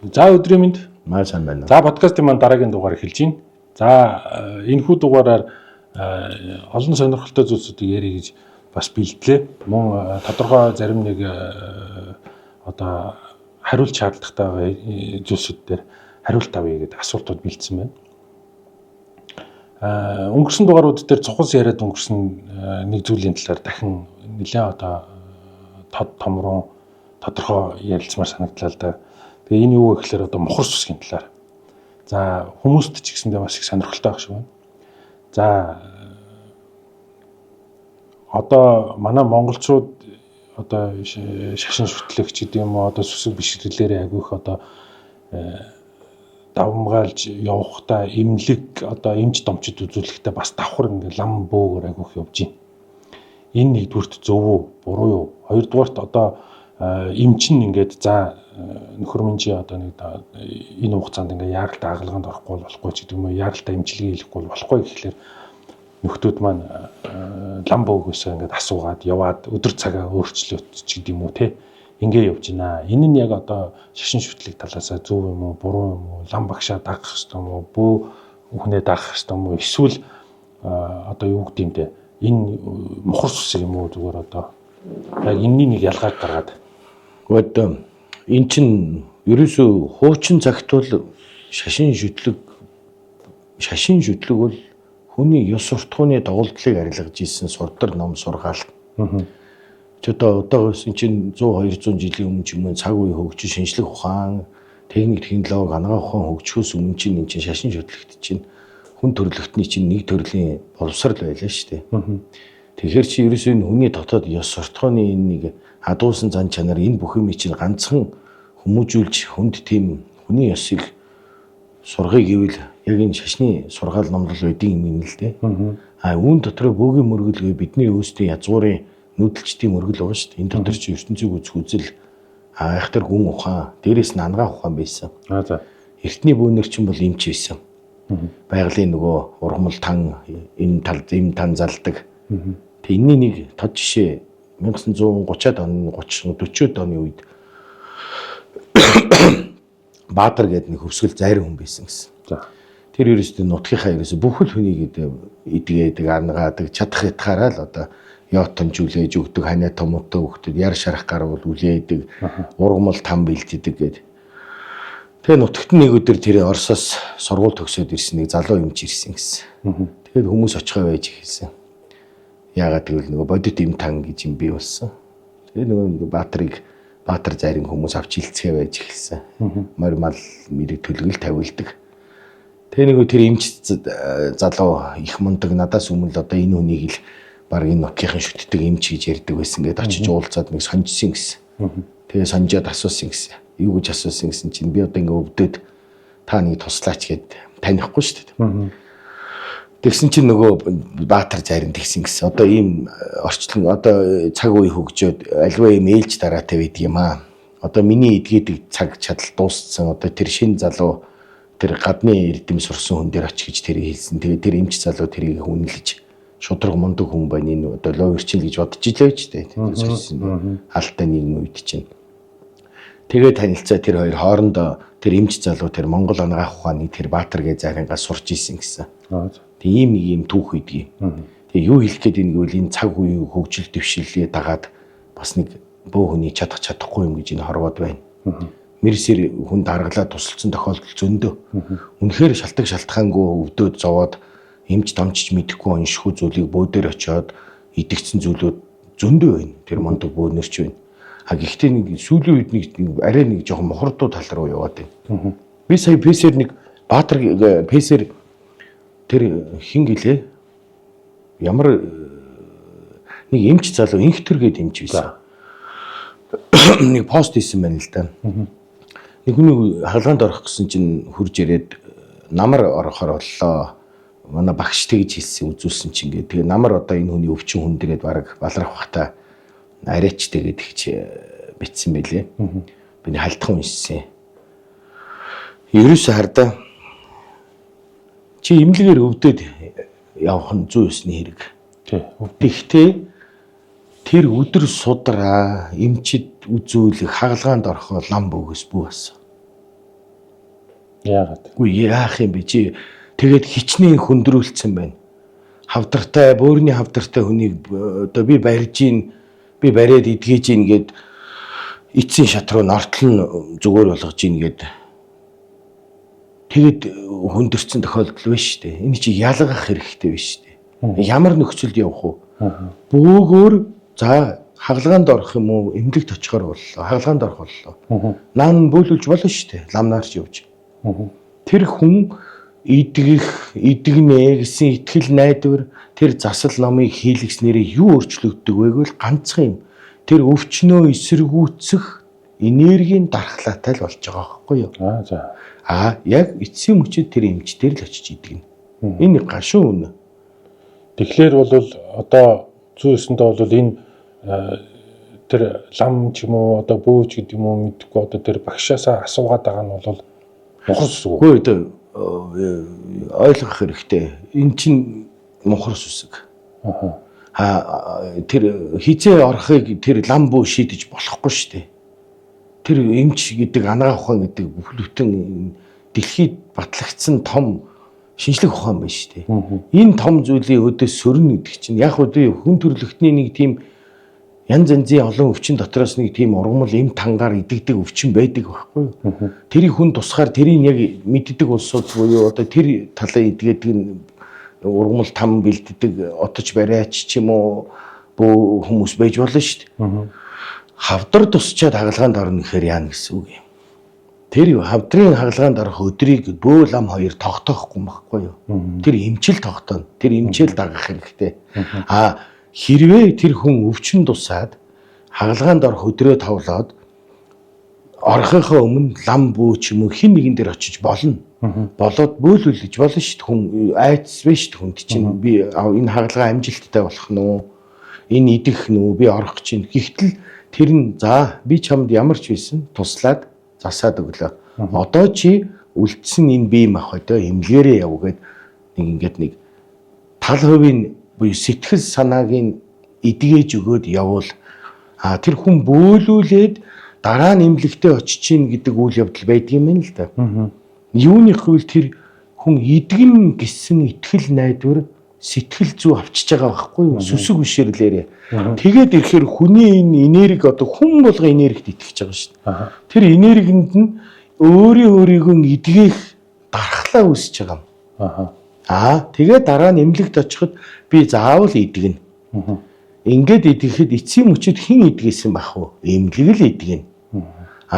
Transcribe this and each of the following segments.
За өдрийн мэнд. Маа сайн байна. За подкастын маань дараагийн дугаар эхэлж байна. За энэхүү дугаараар олон сонирхолтой зүйлсүүдийг ярих гэж бас бэлдлээ. Мөн тодорхой зарим нэг одоо хариулт шаардлагатай зүйлсүүд дээр хариулт авъя гэдэг асуултууд бэлдсэн байна. Өнгөрсөн дугаарууд дээр цухас яриад өнгөрсөн нэг зүйлийн талаар дахин нэлээд одоо томрон тодорхой ярилцмаар санагдлаа л да. Тэгээ энэ юу вэ гэхээр одоо мухар сүсгийн талаар. За хүмүүст ч гэсэндээ бас их сонирхолтой байх шиг байна. За одоо манай монголчууд одоо шашин шүтлэгч гэдэг юм уу одоо сүсэг бишрлэлээр агиох одоо давмгаалж явахдаа имлэг одоо эмч домчид үзүүлэхдээ бас давхар ингээ лам бөөгөр агиох явж байна. Энэ нэгдүгürt зөв үү, буруу юу? Хоёрдугаарт одоо эмчин ингээд за нөхөр минь чи одоо нэг энэ хугацаанд ингээ яаралтай аглаганд орохгүй болохгүй ч гэдэг юм уу, яаралтай эмчилгээ хийхгүй болохгүй гэхлээр нөхдүүд маань лам бөөгөөсөө ингээд асуугаад яваад өдөр цагаа өөрчлөөч ч гэдэг юм уу те. Ингээ явж байна. Энэ нь яг одоо шашин шүтлэг талаасаа зөв юм уу, буруу юм уу, лам багшаа дагах хэрэгтэй юм уу, бөө үхнээ дагах хэрэгтэй юм уу, эсвэл одоо юу гэдэг юм те. Энэ мухар сүсэг юм уу зүгээр одоо яг энэний нэг ялгааг гаргаад. Гэхдээ эн чин ерөөсөө хуучин цагт бол шашин шүтлэг бол хүний ёс суртахууны дагуулдлыг арилгаж исэн сурдар ном сургаалт. Ч одоогоос эн чин 100 200 жилийн өмнө ч юм уу цаг үе хөгжиж шинжлэх ухаан, техник технологи, анагаах ухаан хөгжихөөс өмнө чин эн чин шашин шүтлэгт чин хүн төрөлхтний чинь нэг төрлийн боловсрал байлаа шүү дээ. Тэгэхээр чи ерөөсөө энэ хүний дотоод ёс суртахууны энэ нэг хадуусан зан чанар энэ бүх юм чинь ганцхан хүмүүжүүлж хүнд тийм хүний ёсыг сургыг гэвэл яг энэ шашны сургаал номлол байдгийн юм л дээ. Үүн дотор бөөгийн мөргөлгөө бидний өөрсдийн язгуурын нүүдэлчдийн мөргөл байгаа шүү дээ. Энэ дотор чи ертөнцийг үзэх үзэл айхтар гүн ухаан, дээрээс нь анагаах ухаан байсан. За. Эртний бөөнөр чинь бол эмч байсан. Байгалийн нөгөө ургамал тан эм тан залдаг. Тэг энэний нэг тод жишээ 1930-ад оны 40-од оны үед Баатар гэдэг нэг хөвсгөл зайрын хүн байсан гэсэн. Тэр ерөөсөө нутгийнхаа ерөөсөө бүхэл хүнийг идгээд анагаадаг чадах ятгаараа л одоо яотон жүлээж өгдөг, ханаа томотоо өгдөг, яр шарах гарвал үлээдэг, ургамал там бэлддэг гэдэг. Тэгээ нутагт нэг өдөр тэр Оросоос сургууль төгсөөд ирсэн нэг залуу эмч ирсэн гэсэн. Тэгээд хүмүүс очихоо байж хэлсэн. Яагаад гэвэл нөгөө бодит эм тан гэж юм бий болсон. Тэгээ нөгөө Баатар зайрын хүмүүс авч хилцгээ байж хэлсэн. Морь мал мэрэг төлгөл тавилдаг. Тэгээ нөгөө тэр эмч залуу их мундаг надаас өмнө л одоо энэ хүнийг л баг энэ нутгийнхын шүтдэг эмч гэж ярьдаг байсан гэдээ очиж уулзаад нэг сонжсэн гэсэн. Тэгээ сонжоод асуусан гэсэн. Юу гэж асуусан гэсэн чинь би одоо ингээ өвдөд та нэг туслаач гэд танихгүй шүү дээ. Тэгсэн чинь нөгөө Баатар зайранд тэгсэн гэсэн. Одоо ийм орчлон одоо цаг үе хөгжөөд альва ийм ээлж дараатай байдаг юм аа. Одоо миний эдгээдэг цаг чадал дууссан. Одоо тэр шин залуу тэр гадны эрдэм сурсан хүн дээр очих гэж тэр хэлсэн. Тэгээ тэр эмч залуу тэрийг үнэлж шудраг мундаг хүн байна энэ одоо ловерчин гэж бодож илээ ч дээ. Сорьсон алтай нийгмийн үед чинь. Тэгээ танилцаа тэр хоёр хоорондоо тэр эмч залуу тэр Монгол анагаах ухааны тэр Баатар гэ зайрангаас сурч исэн гэсэн. Тэг ийм нэг юм түүх үйдгийг. Тэгээ юу хэлэх гээд энэ гэвэл энэ цаг үеийн хөгжил дэвшиллээ дагаад бас нэг бөө хүний чадахгүй юм гэж энэ хорвоод байна. Мэрсэр хүнд аргалаа тусалсан тохиолдол зөндөө. Үнэхээр шалтгаангүй өвдөд зовоод эмч домчиж мэдэхгүй оншгүй зүйлийг бөө дээр очиод идэгцэн зүйлүүд зөндөө байна. Тэр мондог бөөнөрч байна. Гэхдээ нэг сүүлийн үед нэг арай нэг жоохон мохордуу тал руу яваад байна. Би сая пэсэр нэг Баатар пэсэр тэр хин гэлээ ямар нэг эмч залуу инхтер гээд эмч байсан. Нэг пост хийсэн байна л да. Нэг хүний хаалганд орох гэсэн чинь хурж ирээд намар орохоор боллоо. Манай багш тэгж хэлсэн үзүүлсэн чинь ингээд тэгээ намар одоо энэ хүний өвчин хүн дээрээ бараг балрах бахта арайч тэгээд ихч битсэн байлээ. Би халтхан уншсан. Ерөөсө хардаа чи имлэгээр өвдөд явах нь зүй ёсны хэрэг. Тэгтээ тэр өдөр судраа эмчид үзүүлэх хагалгаанд орохоо лам бөгөөс бүү болсон. Яагаад? Үгүй яах юм бэ чи тэгээд хичнээн хөндрүүлсэн байна. Хавдартай бөөрийн хавдартай хүнийг одоо би барьж ийн би бариад идгээж ийн гэд эцсийн шат руу нортол нь зүгээр болгож ийн гэд тэгэд хөндөрсөн тохиолдол байна шүү дээ. Энэ чи ялгах хэрэгтэй байна шүү дээ. Ямар нөхцөлд явах вэ? Бөөгөөр за хагалгаанд орох юм уу? Эмнэлэгт очихоор боллоо. Хагалгаанд орох боллоо. Наан бөөлүүлж болно шүү дээ. Ламнаарч явж. Тэр хүн идэгнэ гэсэн итгэл найдвар тэр засал номыг хийлгэснээрээ юу өөрчлөгддөг вэ гэвэл ганцхан юм. Тэр өвчнөө эсэргүүцэх энергийн дархлаатай л болж байгаа байхгүй юу? За. Яг эцсийн мөчөд тэр эмчтэр л очиж идэгнэ. Энэ гашуун үнэ. Тэгэхээр бол одоо зүйсэндээ бол энэ тэр лам ч юм уу одоо бөөж гэдэг юм уу мэдхгүй одоо тэр багшаасаа асуугаад байгаа нь бол мухарс үгүй. Үгүй ойлгох хэрэгтэй. Эн чинь мухарс үсэг. Тэр хизээ орохыг тэр лам бөө шийдэж болохгүй шүү дээ. Тэр эмч гэдэг анагаа ухаан гэдэг бүхлбүтэн дэлхийд батлагдсан том шинжлэх ухаан байна шүү дээ. Энэ том зүйлийн өдөөс сөрнө гэдэг чинь яг үгүй хүн төрөлхтний нэг тийм янз янзын олон өвчин дотроос нэг тийм ургамал эм тангаар идэгдэг өвчин байдаг байхгүй юу? Тэрийг хүн тусгаар тэрийг яг мэддэг улсууд буюу одоо тэр талаа идгээд ургамал там бэлддэг отож бариач ч юм уу бөө хүмүүс байж болно шүү дээ. Хавдар тусчаад хагалгаанд орно гэхээр яана гэсэн үг юм. Тэр хавдрын хагалгаанд орох өдрийг бөө лам хоёр тогтоохгүй байхгүй юу? Тэр эмчил тогтооно. Тэр эмчил дагах хэрэгтэй. Хэрвээ тэр хүн өвчин тусаад хагалгаанд орох өдрөө товлоод орохынхоо өмнө лам бүү ч юм уу хин нэгэн дээр очиж болно. Болоод бөөлүүлж болно шүү дээ. Хүн айц биш шүү дээ. Хүнд чинь би энэ хагалгаа амжилттай болох нь уу? Энэ идэх нь үү? Би орох чинь. Гэхдээ тэр нь за би чамд ямар ч байсан туслаад засаад өглөө. Одоо чи үлдсэн энэ бие махбодоо эмнэлгээрээ яв гэд нэг тал хувийн буюу сэтгэл санаагийн эдгэж өгөөд явуул. Тэр хүн бөөлүүлээд дараа нь эмнэлэгтээ очиж чинь гэдэг үйл явдал байдаг юм байна л да. Юуны хувьд тэр хүн идэгнэ гэсэн итгэл найдвар сэтгэл зүй авчиж байгаа байхгүй юу? Сүсэг бишэрлээрээ. Тэгээд ирэхээр хүний энэ энерги одоо хүн болго энергид итгэж байгаа шүү дээ. Тэр энергинд нь өөрийгөө эдгэх дархлаа үүсэж байгаа юм. Тэгээд дараа нь эмнэлэгт очиход би заавал идэгнэ. Ингээд идэхэд эцсийн мөчөд хэн идгээсэн бах вэ? Эмнэлэг л идэгнэ.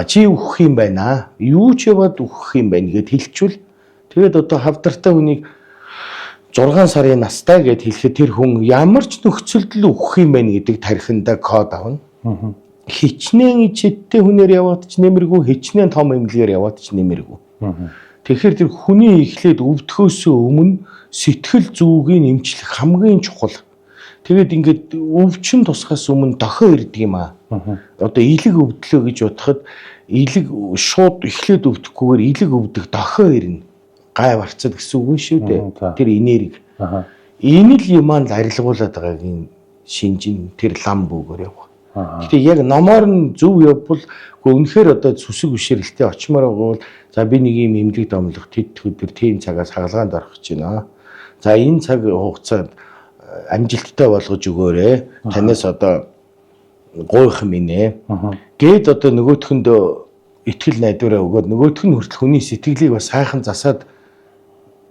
Чи үхэх юм байна. Юу ч яваад үхэх юм байна гэд хэлчихвэл тэгээд одоо хавдартай хүнийг 6 сарын настай гэд хэлэхэд тэр хүн ямар ч нөхцөлд л үхэх юм байна гэдэг тархинда код авна. Хичнээн ичэттэй хүнээр яваад ч нэмэргүй, хичнээн том эмнэлгээр яваад ч нэмэргүй. Тэгэхээр тэр хүний эхлээд өвдөхөөс өмнө сэтгэл зүйг эмчлэх хамгийн чухал. Тэгээд ингээд өвчин тусахаас өмнө дохио ирдэг юм аа. Одоо илэг өвдлөө гэж бодоход илэг шууд эхлээд өвдөхгүйгээр илэг өвдөх дохио ирнэ. Гай барцад гэсэн үг шүү дээ. Тэр энерги. Энэ л юмаа арилгуулад байгааг энэ шинжин тэр лам бүүгээр явах. Гэтэ яг номоор нь зөв явбал үнэхээр одоо сүсэг бишрэлтэй очимоор байгаа бол за би нэг юм эмнэлэг домлох тэд өдөр тийм цагаас хагалгаанд орох гэж байна. За энэ цаг хугацаанд амжилттай болгож өгөөрэй. Танаас одоо гуйх юм инэ. Гээд одоо нөгөөтхөндөө итгэл найдвараа өгөөд нөгөөх нь хүртэл хүний сэтгэлийг бас сайхан засаад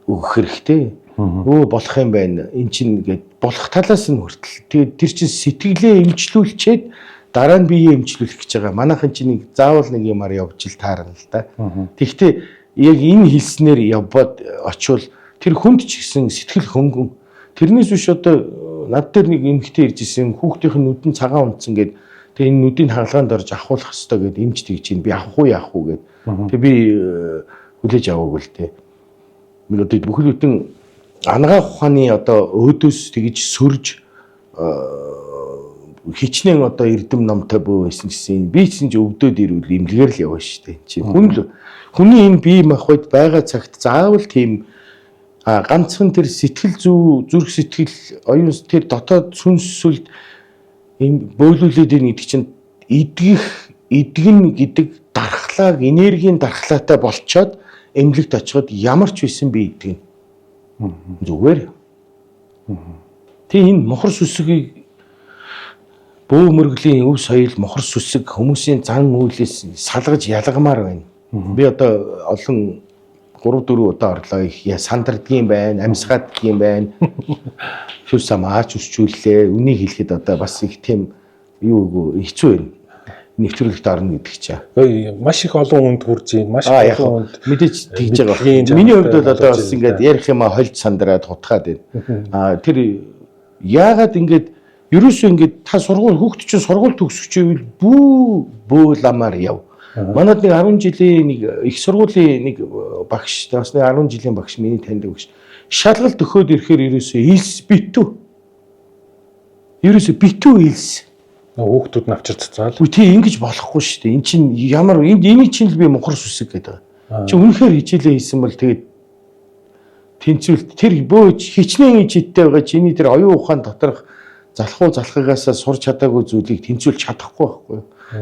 өгөх хэрэгтэй. Болох юм байна. Эн чинь гээд болох талаас нь хүртэл. Тэгээд тэр чинь сэтгэлээ эмчлүүлчихэд дараа нь биеэ эмчлүүлэх гэж байгаа. Манайхан чинь нэг заавал нэг юмар явж ил таарна л да. Тэгэхдээ яг энэ хэлснээр явбад очивол тэр хүнд ч гэсэн сэтгэл хөнгөн. Тэрнээс биш одоо над дээр нэг эмэгтэй ирж исэн хүүхдийнх нь нүдэн цагаан унтсан гээд тэгээ энэ нүдийг хаалгаанд орж авахулах хэвээр гээд эмч тэгж чинь би авах уу гээд. Тэгээ би хүлээж аваагүй л дээ. Нэг одоо бүхэл бүтэн анагаа ухааны одоо өөдөөс тэгж сөрж хичнээн одоо эрдэм номтой бөө байсан гэсэн би чинь ч өвдөд ирвэл эмнэлгээр л яваа шүү дээ. Чи хүний энэ бие махбод байгаа цагт заавал тийм ганцхан тэр сэтгэл зүй зүрх сэтгэл оюун тэр дотоод сүнсэлд энэ бөөлүүлээд ийн гэдэг чинь идэгнэ гэдэг дархлааг энергийн дархлаатай болчоод эмнэлэгт очиход ямар ч байсан би идэх нь. Зүгээр. Тэгээ энэ мохор сүсгийг бөө мөргөлийн өв соёл мохор сүсэг хүмүүсийн зан үйлээс салгаж ялгамаар байна. Би одоо олон 3-4 удаа орлоо их сандардгийн байна, амьсгаадгийн байна. Хөөс амаач үсчүүллээ. Үнийг хэлэхэд одоо бас их тийм юу хэцүү байна. Нэвтрүүлэгт орно гэдэг чинь. Маш их олон хүнд хүрж байна. Маш их олон хүнд мэдээж тэгж байгаа. Миний хувьд бол одоо бас ингээд ярих юм хольж сандраад хутгаад байна. Тэр яагаад ингээд ерөөсөө ингээд та хүүхд чинь сургууль төгсөж ивэл бөө ламаар яв. Манайд нэг 10 жилийн нэг их сургуулийн нэг багш, бас нэг 10 жилийн багш миний таньдаг багш. Шалгалт өгөхөд ирэхээр ерөөсөө илс битүү. Ерөөсөө битүү илс. Хүүхдүүд нь авчир цацаал. Үгүй тий ингэж болохгүй шүү дээ. Эн чинь ямар энийг чинь л би мохор сүсэг гэдэг. Чи үнэхээр хичээлээ хийсэн бол тэгээд тэнцвэлт тэр бөөж хичнээн ичтэй байгаа чиний тэр оюун ухаан доторх залхуугаасаа сурч чадаагүй зүйлийг тэнцвэлж чадахгүй байхгүй.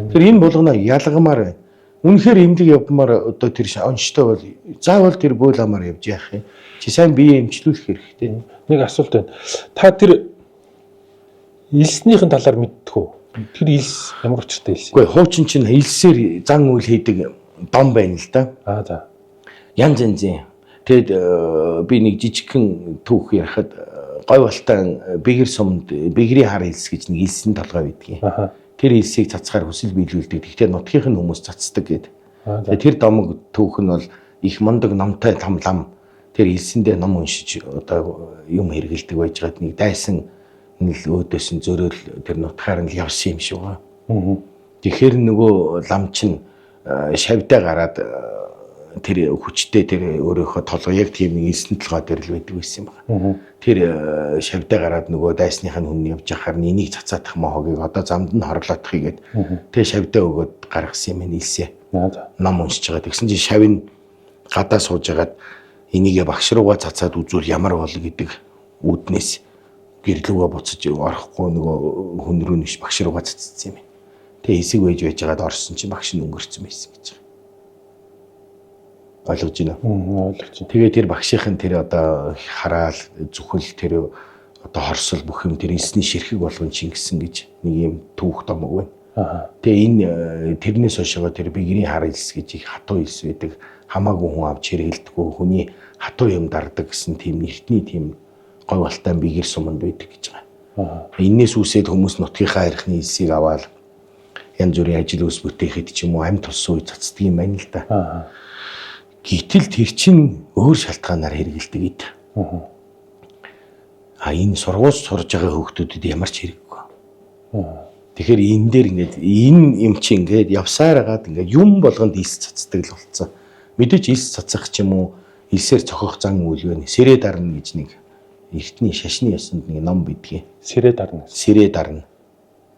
Тэр энэ болгоно ялгамаар байна. Үнэхээр эмнэлэг явмаар одоо тэр онцтой бол заавал тэр бөөламаар явж яах юм. Чи сайн бие эмчлүүлэх хэрэгтэй. Нэг асуулт байна. Та тэр илснийхэн талаар мэддэг үү? Тэр илс ямар учиртай илс? Үгүй хуучин чинь илсээр зан үйл хийдэг дом байна л да. За. Янз янзын. Тэгэд би нэг жижигхэн түүх ярихад гой балтан бэгэр сумд бэгрийн хар илс гэж нэг илсэн толгой байдгийг. Тэр илсийг цацхаар хүсэл биелүүлдэг. Гэхдээ нутгийнх нь хүмүүс цацдаг гэд. Тэр домог түүх нь бол их мундаг номтой том лам. Тэр илсэндээ ном уншиж одоо юм хэргэлдэг байжгаад нэг дайсан нэл өөдөөс нь зөөрөл тэр нутгаар нь явсан юм шиг байна. Тэгэхээр нөгөө лам чинь шавьдаа гараад тэр хүчтэй тэр өөрөөхөө толгой яг тийм нэг элсэн толгой дээр л байдаг байсан юм байна. Тэр шавьдаа гараад нөгөө дайсных нь хүн явж яхаар энийг цацаадах мохогийг одоо замд нь хорлоодохыг гээд тэр шавьдаа өгөөд гаргасан юм хэлсэ. Ном уншиж байгаа. Тэгсэн чинь шавь нь гадаа сууж агаад энийгээ багш руугаа цацаад үзвэл ямар бол гэдэг үүднээс гэрлүүгээ буцаж орохгүй нөгөө хүн рүү нэгш багш руугаа цацсан юм. Тэгээ хэсэг байж байгаад орсон чинь багш нь өнгөрцөн байсан гэж байгаа. Ойлгож байна уу? Ойлгож байна. Тэгээ тэр багшийн тэр одоо хараал зүхэл тэр одоо хорсол бүх юм тэр элсний ширхэг болгон чингсэн гэж нэг юм түүх домог байна. Тэгээ энэ тэрнээс хойшоо тэр бигрийн хар элс гэж их хатуу элс байдаг. Хамаагүй хүн авч хэрэгэлдэггүй хүний хатуу юм дардаг гэсэн тийм нэртний тийм гой балтан бигэр суманд байдаг гэж байгаа. Энээс үсээд хүмүүс нутгийнхаа архины элсийг аваад янз бүрийн ажил ус бүтээхэд ч юм уу амьд тулсан үе цацдаг юм байна л да. Гэтэл тэр чинь өөр шалтгаанаар хэрэгэлдэг ид. Энэ сургууль сурж байгаа хүүхдүүдэд ямар ч хэрэггүй. Тэгэхээр энэ дээр ингээд энэ юм чинь ингээд явсаар хагаад ингээд юм болгонд илс цацдаг л болцсон. Мэдээж илс цацах ч юм уу илсээр цохох зан үйл байна. Сэрээ дарна гэж нэг эртний шашны ёсонд нэг ном бидгийг. Сэрээ дарна. Сэрээ дарна.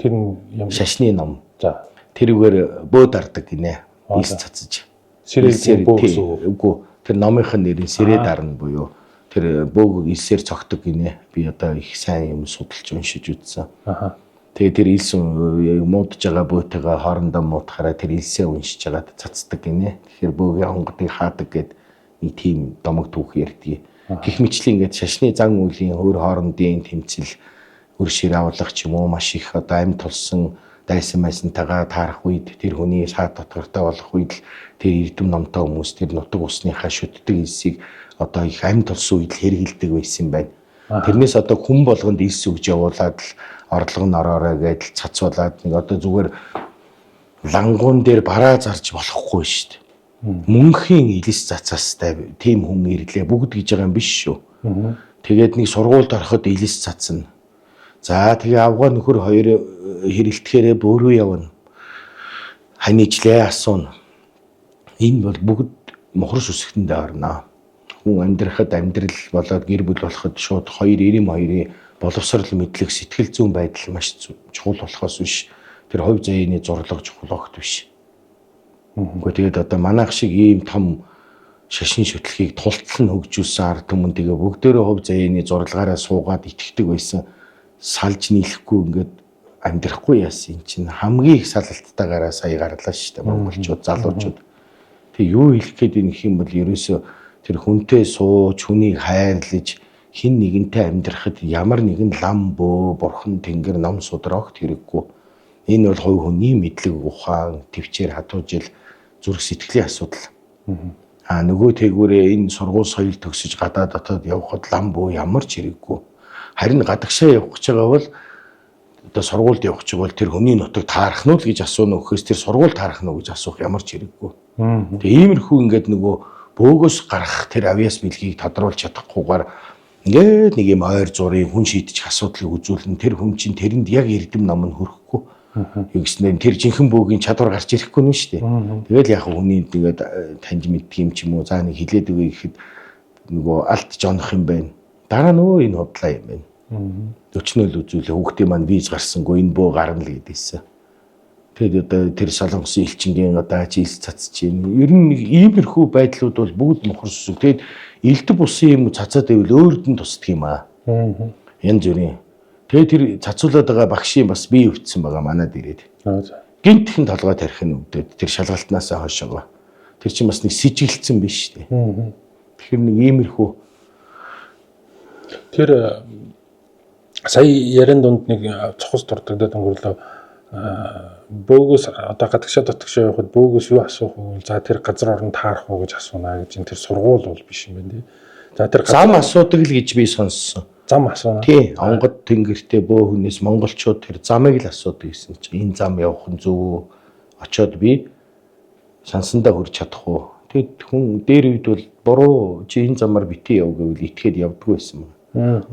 Тэр юм шашны ном. За. Тэрүүгээр бөө дардаг гинэ. Илс цацаж. Сэрээ бөө гэсэн үгүй. Тэр номынх нь нэр нь сэрээ дарна буюу тэр бөөг илсээр цогтөг гинэ. Би одоо их сайн юм судалж уншиж үзсэн. Тэгээ тэр илс муудж байгаа бөөтэйгээ хоорондоо муудахаараа тэр илсээ уншиж байгаад цацдаг гинэ. Тэгэхээр бөөгийн хонгодыг хаадаг гэд нэг тийм домог түүх ярьдгийг. Гэх мэтчлийн ингээд шашны зан үйлийн өөр хоорондын тэмцэл өр шир авлах ч юм уу маш их одоо амьд тулсан дайсан майсантайгаа таарах үед тэр хүний саад дотгортой болох үед тэр эрдэм номтой хүмүүс тэр нутаг усныхаа шүтдэг илсийг одоо их амьд тулсан үед хэрэгэлдэг байсан байна. Тэрнээс одоо хүн болгонд илс өгж явуулаад л орлого нь ороорой гэдэл цацуулаад нэг одоо зүгээр лангуун дээр бараа зарж болохгүй шүү дээ. Мөнхийн илс цацаастай тийм хүн ирлээ бүгд гэж байгаа юм биш шүү. Тэгээд нэг сургуульд ороход илс цацна. За тэгээ авгаа нөхөр хоёр хэрэлдэхээрээ бөөрөө явна. Ханийчлээ асууна. Энэ бол бүгд мохор сүсгэтэндээ орно. Хүн амьдрахад амьдрал болоод гэр бүл болоход шууд хоёрын боловсрал мэдлэг сэтгэл зүйн байдал маш чухал болохоос биш. Тэр хувь заяаны зурлаг чухал огт биш. Гэхдээ тэгээд одоо манайх шиг ийм том шашин шүтлгийг тултал нь хөгжүүлсэн ард түмэн тэгээ бүгдээрээ хувь заяаны зурлагаараа суугаад итгэдэг байсан салж нийлэхгүй ингээд амьдрахгүй яасан чинь хамгийн их салалттайгаараа сая гарлаа шүү дээ монголчууд залуучууд. Тэгээ юу хэлэх гээд байна гэх юм бол ерөөсөө тэр хүнтэй сууж хүнийг хайрлаж хин нэгэнтэй амьдрахад ямар нэгэн лам бөө бурхан тэнгэр ном судрагт хэрэггүй. Энэ бол хувь хүний мэдлэг ухаан төвчээр хатуужил зүрх сэтгэлийн асуудал. Нөгөө тэгвэрээ энэ сургууль соёл төгсөж гадаад дотоод явхад лам бөө ямар ч хэрэггүй. Харин гадагшаа явах гэж байгаа бол одоо сургуульд явах гэж бол тэр хүний нутаг таарах нь л гэж асууна өгөхөөс тэр сургууль таарах нь гэж асуух ямар ч хэрэггүй. Тэгээ иймэрхүү ингээд нөгөө бөөгөөс гарах тэр авьяас билгийг тодруулж чадахгүйгээр ингээд нэг юм ойр зургийн хүн шийдчих асуудлыг үзүүлэн тэр хүн чинь тэрэнд яг эрдэм ном нь хүрэхгүй. Ингэснээр тэр жинхэнэ бөөгийн чадвар гарч ирэхгүй нь шүү дээ. Тэгэл яг хүний тэгээд таньж мэддэг юм ч юм уу заа нэг хилээд өгье гэхэд нөгөө алт жонох юм байна. Дараа нөгөө энэ худлаа юм байна. Өчнөл үзүүлээ хүүхдийн маань виз гарсангүй энэ бөө гарна л гэдээсэн. Тэгээд одоо тэр солонгосын элчингийн одоо жилс цацж байна. Ер нь нэг иймэрхүү байдлууд бол бүгд мохор сүсэг. Тэгээд элдв бусын юм цацаад байвал өөрөд нь тусдаг юм аа. Янз бүрийн. Тэгээд тэр цацуулаад байгаа багшийн бас бие өвдсөн байгаа манад ирээд. Гинтхэн толгой тарих нь өвдөд тэр шалгалтнаас хойшоо. Тэр чинь бас нэг сэжиглэлцэн биш үү? Тэгэхээр нэг иймэрхүү. Тэр сая ярен донд нэг цохос дурддагдаад өнгөрлөө. Бөөгөөс одоо гадагшаа дотгошоо явахад бөөгөөс юу асуух вэ? За тэр газар орон таарах уу гэж асууна гэж энэ тэр сургууль бол биш юм байна тий. За тэр зам асуудаг л гэж би сонссон. Зам асууна. Тий, онгод тэнгэртэй бөө хүнээс монголчууд тэр замыг л асуудаг гэсэн чинь энэ зам явах нь зөв үү? Очоод би сансандаа хүрч чадах уу? Тэгэд хүн дээр үед бол буруу чи энэ замаар битгий яв гэвэл итгээд явдггүй байсан юм.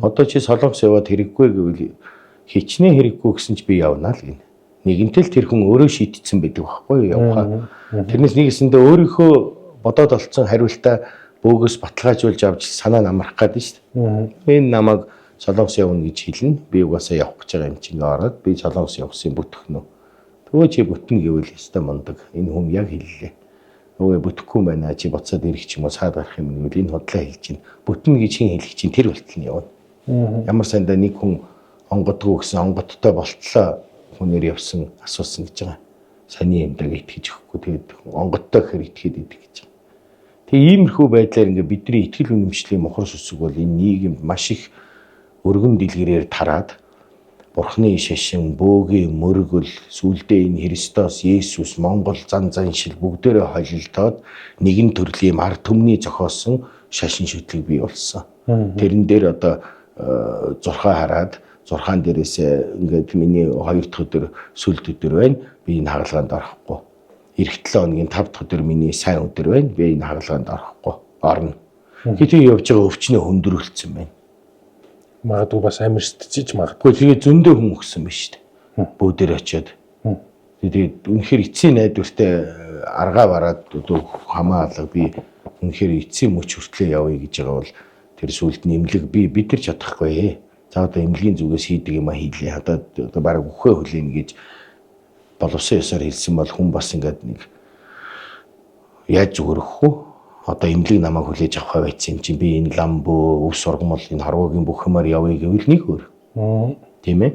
Одоо чи солонгос яваад хэрэггүй гэвэл хичнээн хэрэггүй гэсэн чи би явна л гин. Нэгэнтэй л тэр хүн өөрөө шийтсэн байдаг байхгүй юу явхаа. Тэрнээс нэгэсэндээ өөрийнхөө бодоод олцсон хариултаа бөөгөөс баталгаажуулж авч санаа намрах гэдэг шүү дээ. Энэ намайг солонгос явна гэж хэлнэ. Би угаасаа явах гэж байгаа юм чинь ороод би солонгос явсан бүтгэнө. Төвөө чи бүтэн гэвэл ястай мундаг. Энэ хүн яг хэллээ. Өөе бүтэхгүй байна чи буцаад ирэх ч юм уу саад гарах юм гэвэл энэ хотлоо хэлж чинь. Бүтэн гэж хин хэлэх чинь тэр болтол нь явна. Ямар сандаа нэг хүн онгодгүй гэсэн онгодтой болтлоо хүнээр явсан асуусан гэж байгаа. Саний юмдаг итгэж өгөхгүй тэгээд онгодтой гэхээр итгэхэд идэг гэж байгаа. Тэгээ иймэрхүү байдлаар ингээ бидний итгэл үнэмшлийн мохор сүсэг бол энэ нийгэмд маш их өргөн дэлгэрээр тараад Бурхны шашин, бөөгийн мөргөл, сүлдээ энэ Христос, Есүс, Монгол зан заншил бүгдээрээ холилдоод нэгэн төрлийн ард түмний зохиосон шашин шүтлэг бий болсон. Тэрэн дээр одоо зурхаа хараад зурхаан дээрээс ингээд миний 2 дахь өдөр сүлд өдөр байна. Би энэ хагалгаанд орохгүй. Ирэх 7 хоногийн 5 дахь өдөр миний сайн өдөр байна. Би энэ хагалгаанд орохгүй. Орно. Гэтэл явж байгаа өвчнөө хөндрүүлсэн байна. Магадгүй бас амир сэтжиж магадгүй. Тэгээ зөндөө хүн өгсөн байна шүү дээ. Бүүдээр очиод. Тэгээд үнэхээр эцсийн найдвартай аргаа бараад хамаалга би үнэхээр эцсийн мөч хүртлээ явъя гэж байгаа бол тэр сүлд нэмлэг бид нар чадахгүй. За одоо эмнэлгийн зүгээс хийдэг юм а хийлээ. Одоо бараг үхээ хүлээн гэж боловсон ёсоор хэлсэн бол хүн бас ингээд нэг яаж зүгөрөх вэ? Одоо эмнэлэг намайг хүлээж авах байсан юм чинь би энэ лам бөө өв сургамал энэ харуугийн бүх юмар явъя гэвэл нэг өөр. Тийм ээ?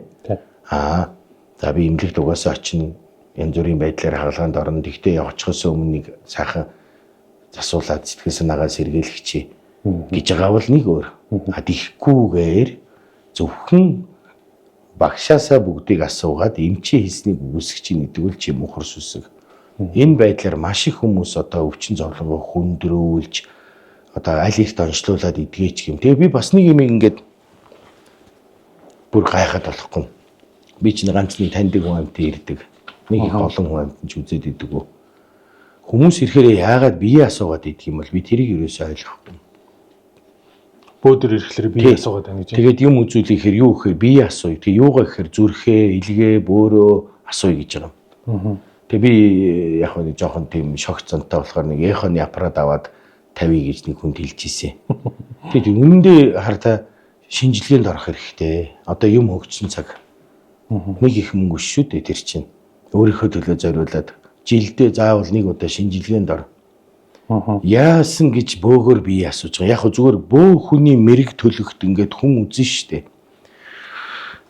За би эмнэлэгт угаасаа очино. Янз бүрийн байдлаар хагалгаанд орно. Тэгтээ явчихсаас өмнө нэг сайхан засуулаад сэтгэл санаагаа сэргийлэх гэж байгаа бол нэг өөр. Тийхгүйгээр зөвхөн багшаасаа бүгдийг асуугаад эмчийн хийснийг үгүйсгэж гэдэг үл чи мохор сүсэг. Энэ байдлаар маш их хүмүүс одоо өвчин зовлонгоо хүндрүүлж одоо аль ихт онцлуулаад идгээч юм. Тэгээ би бас нэг юм ингээд бүр гайхаад болохгүй. Би ч ганц нэг таньдаг хүн амт ирдэг. Нэг их олон хүн амт ч үзээд идэг. Хүмүүс ирэхээр яагаад бие асуугаад идэх юм бол би тэрийг ерөөсөө ойлгохгүй. Бөөдөр ирэхлээр бие асуугаад байна гэж. Тэгээд юм үзүүлэхээр юу гэхээр бие асууя. Тэгээ юугаа гэхээр зүрхээ, илгээ, бөөрөө асууя гэж байгаа. Тэгээ би яг нэг жоохон тийм шогц цантай болохоор нэг эхоны аппарат аваад тавья гэж нэг хүнд хэлж ирсэн. Тэгээд үнэндээ хартаа шинжилгээнд орох хэрэгтэй. Одоо юм хөгжсөн цаг. Нэг их мөнгө шүү дээ тэр чинь. Өөрийнхөө төлөө зориулаад жилдээ заавал нэг удаа шинжилгээнд ор. Яасан гэж бөөгөр бие асууж байгаа. Яг зүгээр бөө хүний мэрэг төлөхт ингээд хүн үзэн штэ.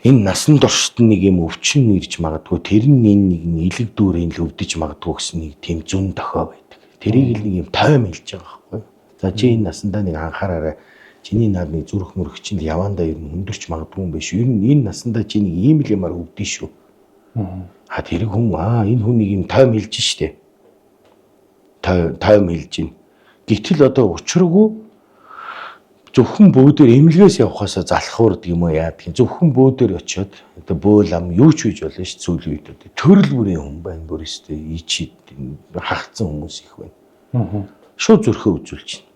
Энэ насан туршид нэг юм өвчин ирж магадгүй тэр нь нэг илэг дүүрийн л өвдөж магадгүй гэсэн нэг тийм зүүн дохой байдаг. Тэрийг л нэг юм тойм хэлж байгаа байхгүй юу. За чи энэ насандаа нэг анхаараарай. Чиний наадмын зүрх мөрөх чинь явандаа ер нь өндөрч магадгүй юм биш. Ер нь энэ насандаа чи нэг ийм л юмар өвдөн шүү. Тэр хүн энэ хүнийг юм тойм хэлж штэ. Тойм хэлж гин. Гэтэл одоо учиргүй зөвхөн бөөдөр эмнэлгээс явахаасаа залхуурд юм уу яад гин. Зөвхөн бөөдөр очиод одоо бөөл ам юу ч хийж болно ш сүүлийн үед одоо төрөл бүрийн хүн байна бүр өстэй ичид хагцсан хүмүүс их байна. Шууд зүрхээ үзүүлж чинь.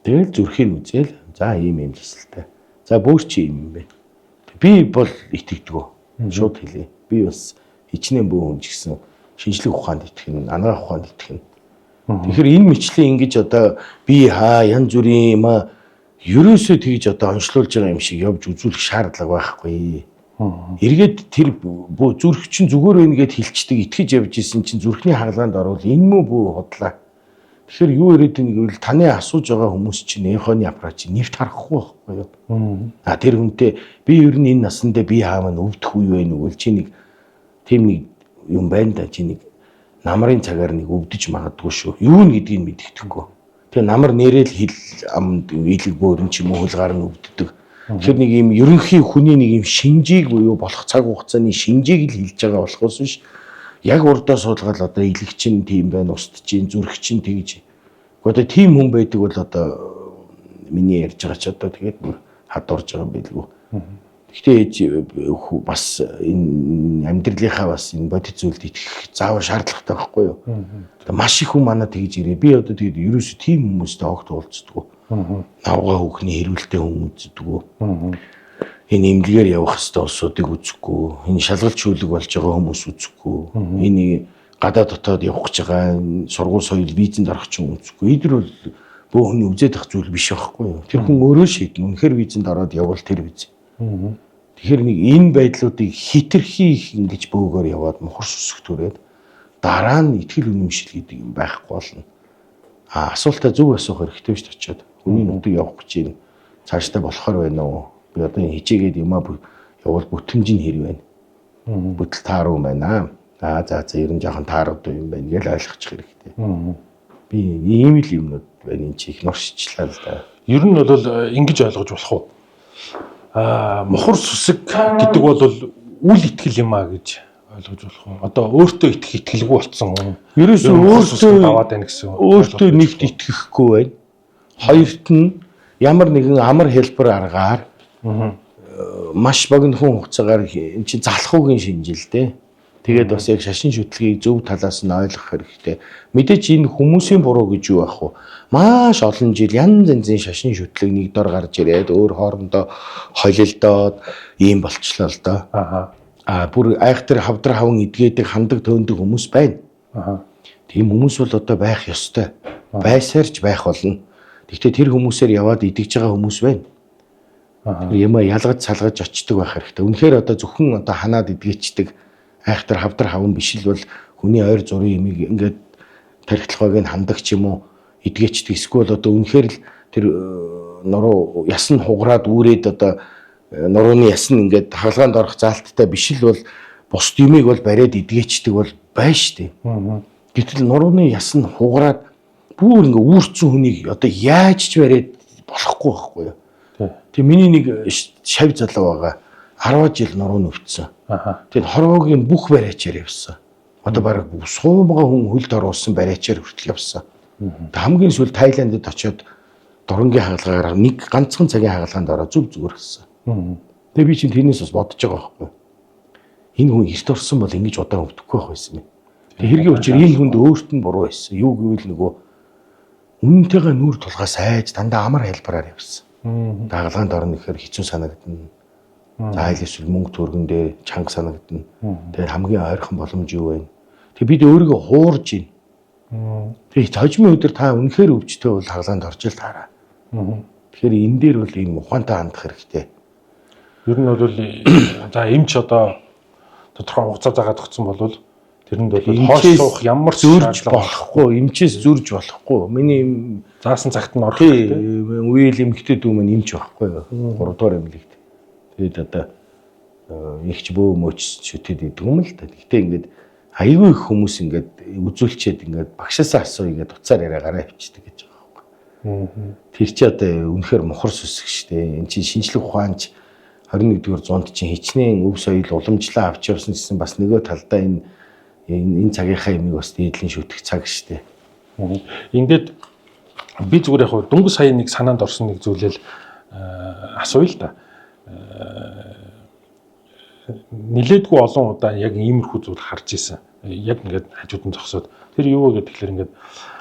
Тэгэл зүрхийг үзээл за ийм юм хэсэлтэй. За бөөр чи юм бэ. Би бол итгэдэггүй. Шууд хэлээ. Би бас хичнээн бөө хүн ч гэсэн шинжлэх ухаанд итгэн, анагаах ухаанд итгэн. Тэгэхээр энэ мэтчлийн ингэж одоо би янз бүрийн юм ерөөсөө тэгж одоо онцлуулж байгаа юм шиг явж үзүүлэх шаардлага байхгүй. Эргээд тэр зүрх чинь зүгээр байна гэд хэлцдэг итгэж явж исэн чинь зүрхний хаалгаанд орвол энэ мүү бүү худлаа. Тэгэхээр юу яриад нэг үл таны асууж байгаа хүмүүс чинь эхоны аппарат чинь нэвт харахгүй байхгүй юу? Тэр хүнтэй би ер нь энэ насандаа би хааваа өвдөх үе байна уу? Чи нэг тийм нэг юм байна да чи нэг намрын цагаар нэг өвдөж магадгүй шүү. Юу н гэдгийг мэддэхгүй. Тэгээ намар нэрэл хил амд илэг бөөрн ч юм уу хулгаар нь өвддөг. Тэгэхээр нэг юм ерөнхий хүний нэг юм шинжийг буюу болох цаг хугацааны шинжийг л хэлж байгаа болохоос биш. Яг урдаа суулгаад одоо илэг чинь тийм байна, устж чинь, зүрх чинь тэгж. Одоо тийм хүн байдаг бол одоо миний ярьж байгаа ч одоо тэгээд бүр хадуурж байгаа юм билгүй. Гэхдээ бас энэ амьдралынхаа бас энэ бодит зүйлд итгэх заавал шаардлагатай байхгүй юу? Маш их хүн манад тэгж ирээ. Би одоо тэгээд ерөөсөө тийм хүмүүстэй огт уулздаг. Навгаа хүүхний хэрүүлтэй хүн үздэг. Энэ имлэгээр явах хэвээр улсуудыг үзэхгүй. Энэ шалгалт шүүлэг болж байгаа хүмүүс үзэхгүй. Энэ гадаа дотоод явах гэж байгаа сургууль соёл визэнд орох ч юм үзэхгүй. Эдгээр бол бөө хүний үзээд ах зүйл биш байхгүй юу? Тэр хүн өөрөө шийднэ. Үнэхээр визэнд ороод явбал тэр виз. Тэгэхээр нэг энэ байдлуудыг хитрхи их ингэж бөөгөр яваад мухар сүсэг түрээд дараа нь итгэл үнэмшил гэдэг юм байхгүй болно. Асуултаа зөв асуух хэрэгтэй шүү дээ очиод. Хүний нүдийг явах гэж юм цаашдаа болохоор байна уу? Би одоо хичээгээд юмаа явал бүтэмж нь хэрэг байна. Бүтэл тааруу байна. За ер нь жоохон таарууд юм байна гэж ойлгочих хэрэгтэй. Би ийм л юмнууд байна энэ чи их нуршичлаа л да. Ер нь бол ингэж ойлгож болох уу? Мухар сүсэг гэдэг бол үл итгэл юм гэж ойлгож болох уу? Одоо өөртөө итгэх итгэлгүй болсон хүн. Ерөөсөө өөртөө аваад байна гэсэн. Өөртөө нэгт итгэхгүй байна. Хоёрт нь ямар нэгэн амар хэлбэр аргаар маш богино хугацаагаар эн чинь залхуугийн шинжилтэй. Тэгээд бас яг шашин шүтлгийг зөв талаас нь ойлгох хэрэгтэй. Мэдээч энэ хүмүүсийн буруу гэж юу ах вэ? Маш олон жил янз янзын шашин шүтлэг нэг дор гарч ирээд өөр хоорондоо холилдоод ийм болчлоо л доо. Бүр айхтар хавдар хаван идгээдэг хандаг төөндөг хүмүүс байна. Тийм хүмүүс бол одоо байх ёстой. Байсаарч байх болно. Гэхдээ тэр хүмүүсээр яваад идэгж байгаа хүмүүс байна. Ямаа ялгаж салгаж очдөг байх хэрэгтэй. Үнэхээр одоо зөвхөн одоо ханаад идгээчдэг айхтар хавдар хаван биш л бол хүний ойр зургийн юмыг ингээд тархитлагыг нь хандаг ч юм уу идгээчдэг эсвэл одоо үнэхээр л тэр нуруу ясн хугараад үүрээд одоо нурууны ясн ингээд хаалгаанд орох заалттай биш л бол бус юмыг бол бариад идгээчдэг бол байна штэ. Гэтэл нурууны ясн хугараад бүр ингээд үүрцэн хүнийг одоо яаж ч бариад болохгүй байхгүй юу? Тэг миний нэг шав залуу байгаа 10 жил нуруу нүвтсэн. Тэгэд хорвоогийн бүх бариачаар явсан. Одоо баг суумгаа хүн хөлд оруулсан бариачаар хүртэл явсан. Хамгийн сүүл Тайландд очиод дурангийн хаалгаар нэг ганцхан цагийн хаалгаанд ороод зүгээр гисэн. Тэгээ би чинь тэрнээс бас бодож байгаа байхгүй. Энэ хүн эрт орсон бол ингэж удаан өвдөхгүй байх байсан юм. Тэгээ хэргийн учир энэ хүнд өөрт нь буруу байсан. Юу гэвэл нөгөө үнэнтэйгээ нүүр тулгаа сайж дандаа амар хэлбараар явсан. Дагалгаанд орно гэхээр хэцүү санагдана. За эсвэл мөнгө төргөн дээр чанга санагдана. Тэгээд хамгийн ойрхон боломж юу вэ? Тэг бид өөрийгөө хуурж байна. Тэгээд хожимын өдөр та үнэхээр өвчтэй бол хаалгаанд орж ил таараа. Тэгэхээр энэ дээр бол ийм ухаантай хандах хэрэгтэй. Ер нь бол за эмч одоо тодорхой хугацаа заагаад өгсөн бол тэрэнд бол хоош суух ямар ч зөрж болохгүй, эмчээс зөрж болохгүй. Миний заасан цагт нь орох хэрэгтэй. Үеэл эмгтэй дүү маань эмч байхгүй юу? 3 дугаар эмнэлэгт. Тэгээд одоо ихч бөө мөч шүтэд идэг юм л да. Гэхдээ ингээд Айгүй их хүмүүс ингээд үзүүлчихэд ингээд багшаасаа асууя ингээд уцаар яриа гараа авчдаг гэж байгаа байхгүй. Тэр чи одоо үнэхээр мухар сүсэг штэ. Энд чинь шинжлэх ухаанч 21-р зуунд чинь хичнээн өв соёл уламжлаа авч явсан гэсэн бас нөгөө талдаа энэ цагийнхаа юмыг бас дээдлэн шүтэх цаг штэ. Ингээд би зүгээр яг дөнгөж сая нэг санаанд орсон нэг зүйлэл асууя л да. Нилээдгүй олон удаа яг иймэрхүү зүйл харж исэн. Яг ингээд хажууд нь зогсоод тэр юу вэ гэхээр ингээд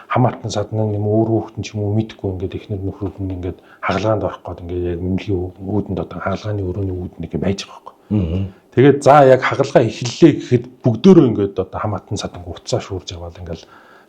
хамаатан саднаа юм өөр хүүхдэн ч юм уу мэдхгүй ингээд эхнэр нөхрүүд нь ингээд хагалгаанд орох гээд ингээд яг мэмлийн үүдэнд одоо хагалгааны өрөөний үүдэнд ингээд байж байгаа байхгүй. Тэгээд за яг хагалгаа эхэллээ гэхэд бүгдөө ингээд одоо хамаатан садан уцаа шуурж аваад ингээд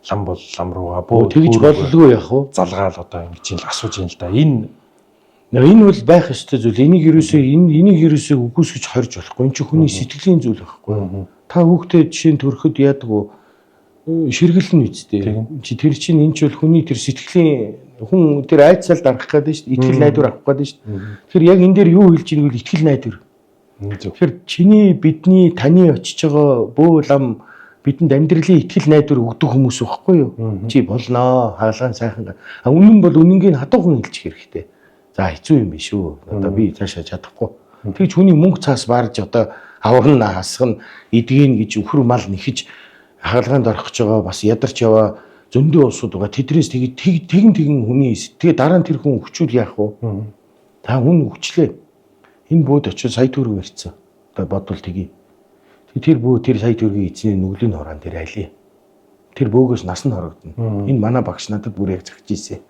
лам бол лам руугаа бөө тэгж боллоо яах вэ? Залгаал одоо ингэж ин асууж юм л да. Энэ бол байх ёстой зүйл. Энийг ерөөсөө үгүйсгэж хорж болохгүй. Энэ чинь хүний сэтгэлийн зүйл байхгүй. Та хүүхдээ жишээ нь төрөхөд яадаг вэ? Ширгэлэн үсттэй. Чи тэр чинь энэ ч бол хүний тэр сэтгэлийн хүн тэр айцсал дарах гэдэг шүү дээ. Итгэл найдвар авах гэдэг шүү дээ. Тэгэхээр яг энэ дээр юу хэлж ийнэ вэ? Итгэл найдвар. Тэгэхээр бидний таны очиж байгаа бөө лам бидэнд амьдралын итгэл найдвар өгдөг хүмүүс байхгүй юу? Чи болноо. Хаалгаан сайхан. Үнэн бол үнэнгийг хадуухан хэлчих хэрэгтэй. За хэцүү юм биш үү? Одоо би цаашаа чадахгүй. Тэгж хүний мөнгө цаас барж одоо аварна хасгана эдгийг гэж өхөр мал нэхэж хаалгаанд орох гэж байгаа бас ядарч яваа зөндөө улсууд байгаа. Тэдрээс тэгэн хүний тэгээ дараа нь тэр хүн хүчүүл яах вэ? Та хүн хүчлээ. Энэ бөөд очиж сая төгрөг барьцсан. Одоо бодвол тгий. Тэр бөө тэр сая төгрөгийн эзний нүглийн хураан дээр айлээ. Тэр бөөгөөс нас нь хорогдно. Энэ манай багш надад бүр яг загч ийсэн.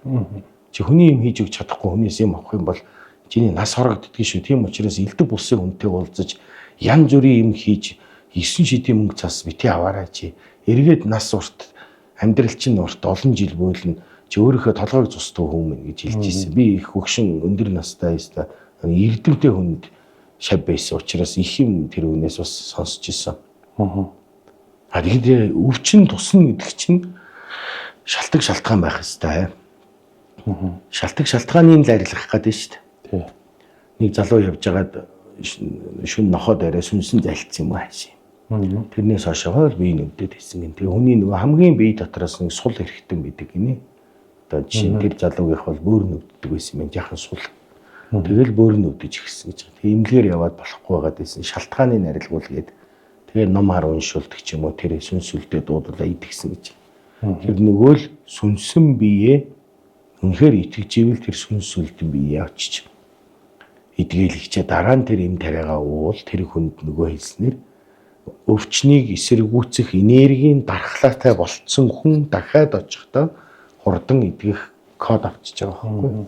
Чи хүний юм хийж өгч чадахгүй хүнээс юм авах юм бол чиний нас хорогддгийг шүү. Тийм учраас элдв булсын хүнтэй уулзаж янз бүрийн юм хийж 9 шидийн мөнгө цаас бити аваарай чи. Эргээд нас урт амьдрал чинь урт олон жил бойлно. Чи өөрийнхөө толгойг зустуу хүмүүс гэж хэлж ирсэн. Би их хөгшин өндөр настай яста эрдэмтэй хүнд шав байсан учраас их юм тэр хүнээс бас сонсч ирсэн. Тэгээд өвчин тусна гэдэг чинь шалтгаан шалтгаан байх хэвээр. Шалтгааныг л арилгах гэдэг шүү дээ. Нэг залуу явж байгаад шүн нохоод арай сүнсэн зайлцсан юм ааши. Тэрнээс хойшоо би нүдэд хэлсэн гин. Тэгээ хүний нөгөө хамгийн бие дотроос нэг сул эрхтэн байдаг гинэ. Одоо жишээ нь тэр залуугийнх бол бөөр нүддэг байсан юм жаахан сул. Тэгэл бөөр нүдэж ихсэн гэж. Тэгээ имлгээр яваад болохгүй байгаад байсан. Шалтгааныг арилгуул гээд тэгээ ном хар уншуулдаг ч юм уу тэр сүнсүлдээ дуудлаа идэгсэн гэж. Тэр нөгөө л сүнсэн бие үнэхээр итгэж ивэл тэр сүнсүлдэн бие очиж идгэлэгчээ дараа нь тэр юм тариагаа уул тэр хүнд нөгөө хэлснээр өвчнийг эсэргүүцэх энергийн дархлаатай болцсон хүн дахиад очихдоо хурдан идэх код авчиж байгаа байхгүй.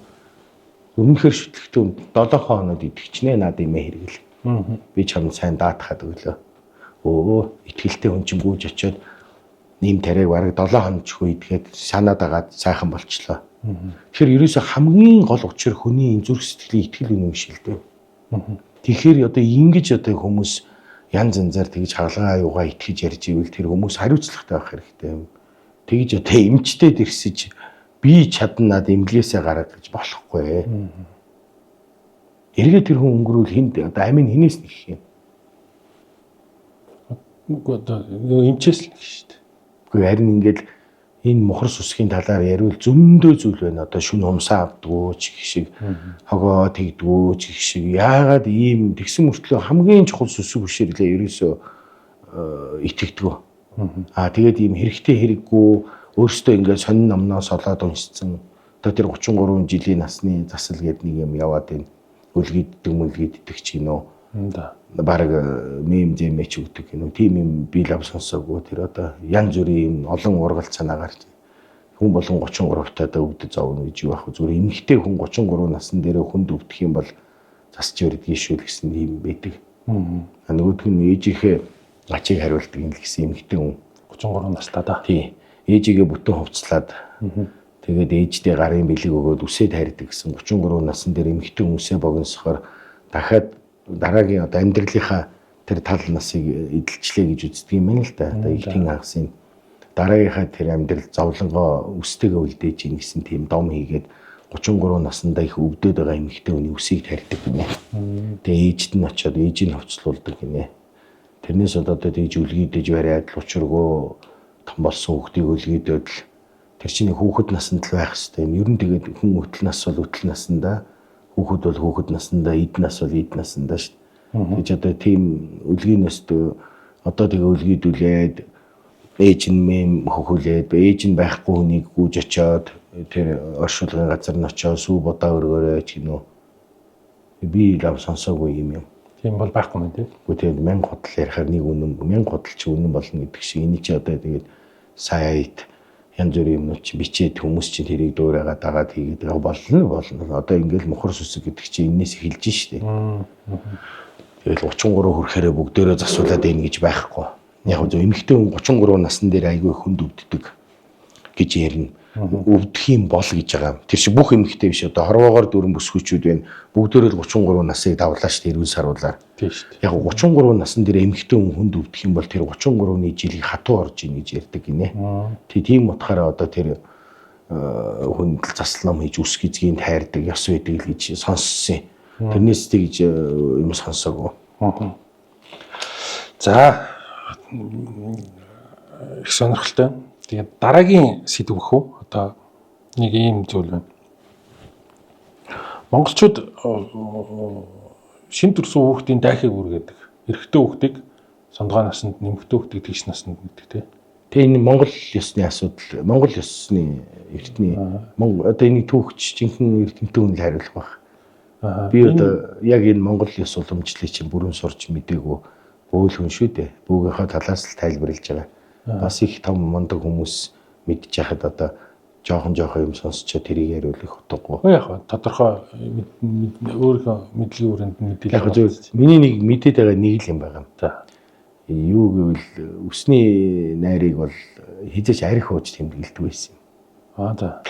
Өмнөхөр шүтлэгтээ 7 хоноод идэгчнээ над имээ хэрэгэл. Би чамд сайн даатахад өглөө. Итгэлтэй хүн чинь гүйж очиод нэм тариаг бараг 7 хоног ч хөө идэхэд санаад агаад сайхан болчлоо. Тэгэхээр ерөөсө хамгийн гол учир хүний зүрх сэтгэлийн итгэл үнэн биш л дээ. Тэгэхээр одоо ингэж одоо хүмүүс янз янзаар тэгж хаалгаа аюугаа итгэж ярьж ивэл тэр хүмүүс хариуцлагатай байх хэрэгтэй. Тэгж одоо эмчтэд ирсэж би чаднаад эмглээсээ гараад гэж болохгүй. Эргээ тэр хүн өнгөрүүл хинд одоо амин хинээс нэг юм. Үгүй одоо эмчээс л нэг шүү дээ. Үгүй харин ингээд энэ мухар сүсгийн талаар яриул зөндөө зүйл байна. Одоо шүн умсаа авдгүү ч гэх шиг хогоо тэгдгүү ч гэх шиг яагаад ийм тэгсэн мөртлөө хамгийн чухал сүсэг бишэрлээ ерөөсөө итгэдэггүй. Тэгээд ийм хэрэгтэй хэрэггүй өөрөөсөө ингээд сонин номноос олоод уншицсан. Одоо тэр 33 жилийн насны засал гэдэг нэг юм яваад байна. Үлгийддэг мүлгийддэг ч гинөө. Бараг мем зэмэч өгдөг гинөө. Тим юм би лав сонсоогүй. Тэр одоо янз бүрийн олон ургалт санаа гарч хүн болон 33 таа өвдөж зовно гэж юу ах вэ? Зүгээр эмэгтэй хүн 33 насны дээрээ хүнд өвдөх юм бол засч өрдөг шүү л гэсэн юм байдаг. Нөгөөх нь ээжийнхээ ачийг хариулдаг юм л гэсэн эмэгтэй хүн 33 настай да. Тий. Ээжигээ бүтэн хувцлаад тэгээд ээждээ гарын бэлэг өгөөд үсээд хайрдаг гэсэн 33 насны дээр эмэгтэй хүмүүсээ богиносохоор дахиад дараагийн одоо амьдралынхаа тэр тал насыг эдэлчлээ гэж үздэг юм байна л да. Одоо ихтийн анхсын дараагийнхаа тэр амьдрал зовлонгоо үстэйгээ үлдээж ийн гэсэн тийм дом хийгээд 33 наснда их өвдөд байгаа эмэгтэй хүний үсийг тарьдаг гинэ. Тэгээ ээжд нь очиод ээжийг хувцлуулдаг гинэ. Тэрнээс одоо тэгж үлгийдэж бариад л учиргүй том болсон хүүхдийг үлгийдээд л тэр чинь хүүхэд наснд л байх хэрэгтэй юм. Ер нь тэгээд хүн өтөл нас бол өтөл наснда, хүүхэд бол хүүхэд наснда, эд нас бол эд наснда шүү дээ. Тэгж одоо тийм үлгийнээс одоо тэгээ үлгийдүүлээд ээж нь мэм хөхүүлээд ээж нь байхгүй хүнийг гүйж очиод тэр оршуулгын газар нь очиод сүү бодаа өргөөрэй ч гинөө. Би лав сонсоогүй юм. Тийм бол байхгүй юм тий. Тэгээд 1000 худал ярихаар нэг үнэн 1000 худал чи үнэн болно гэдэг шиг энийг чи одоо тэгээд саяд янз бүрийн юмнууд чи бичээд хүмүүс чи тэрийг дуурайгаа дагаад хийгээд болно. Одоо ингээл мухар сүсэг гэдэг чи энэс эхэлж штэ. Тэгэл 33 хүрэхээрээ бүгдээрээ засуулаад ийн гэж байхгүй. Яг зөв эмэгтэй хүн 33 насны дээр айгүй хүнд өвддөг гэж ярина. Өвдөх юм бол гэж байгаа. Тэр шиг бүх эмэгтэй биш одоо хорвоогоор дөрөн бүсгүүчүүд байна. Бүгдээрээ л 33 насыг давлаа шүү дээ 90 саруулаар. Тийм шүү дээ. Яг 33 насны дээр эмэгтэй хүн хүнд өвдөх юм бол тэр 33-ны жилийг хатуу орж ийн гэж ярьдаг гинэ. Тийм утгаараа одоо тэр хүнд заслам хийж үс гизгийн тайрдаг ёс байдаг л гэж сонссон. Тэрнээс тэгж юм сонсоогүй. За их сонирхолтой. Тэгээд дараагийн сэдв гэх үү? Одоо нэг ийм зүйл байна. Монголчууд шин төрсөн хүүхдийн дайхыг үргээдэг. Эрэгтэй хүүхдийг сондгоо наснд, нэмэгтэй хүүхдийг тэгш наснд гэдэг тийм. Тэгээ энэ Монгол ёсны асуудал. Монгол ёсны эртний одоо энийг түүхч жинхэнэ эрдэмтэн хүн л хариулах байх. Би одоо яг энэ Монгол ёс уламжлалыг чинь бүрэн сурч мдээгүй бөөл хүн шүү дээ. Бүүгийнхаа талаас л тайлбарлаж байгаа. Бас их том мундаг хүмүүс мэдж яхад одоо жоохон юм сонсчоо тэрийг яриулах утгагүй. Яг тодорхой өөрийнхөө мэдлэгийн хүрээнд мэдээлэл. Яг зөв. Миний нэг мэдээд байгаа нэг л юм байгаа. За. Юу гэвэл өсний найрыг бол хизээч арх ууж тэмдэглэдэг байсан юм. За.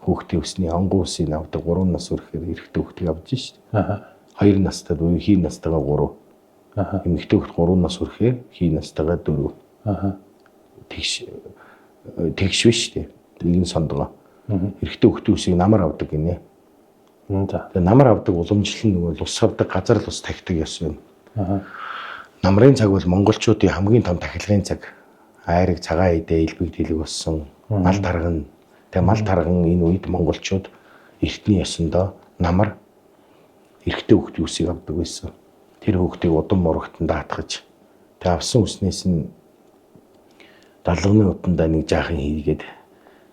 Хүүхдийн өсний онгон үсийг авдаг 3 нас хүрэхээр эрэгтэй хүүхдийг авч шít. 2 настай буюу хий настайгаа 3. Эмэгтэй хүүхд 3 нас хүрэхээр хий настайгаа 4. Тэгш биш тий. Нэг нь сондгоо. Эрэгтэй хүүхдийн үсийг намар авдаг гинэ. Тэгээ намар авдаг уламжлал нь нөгөө ус авдаг газар л ус тахдаг ёс юм. Намрын цаг бол монголчуудын хамгийн том тахилгын цаг. Айраг цагаан идэ элбэг дэлэг болсон. Мал тарган. Тэгээ мал тарган энэ үед монголчууд эртний ёсондоо намар эрэгтэй хүүхдийн үсийг авдаг байсан. Тэр хүүхдийг удам мурагтан даатгаж тэгээ авсан үснээс нь далганы утандаа нэг жаахан хийгээд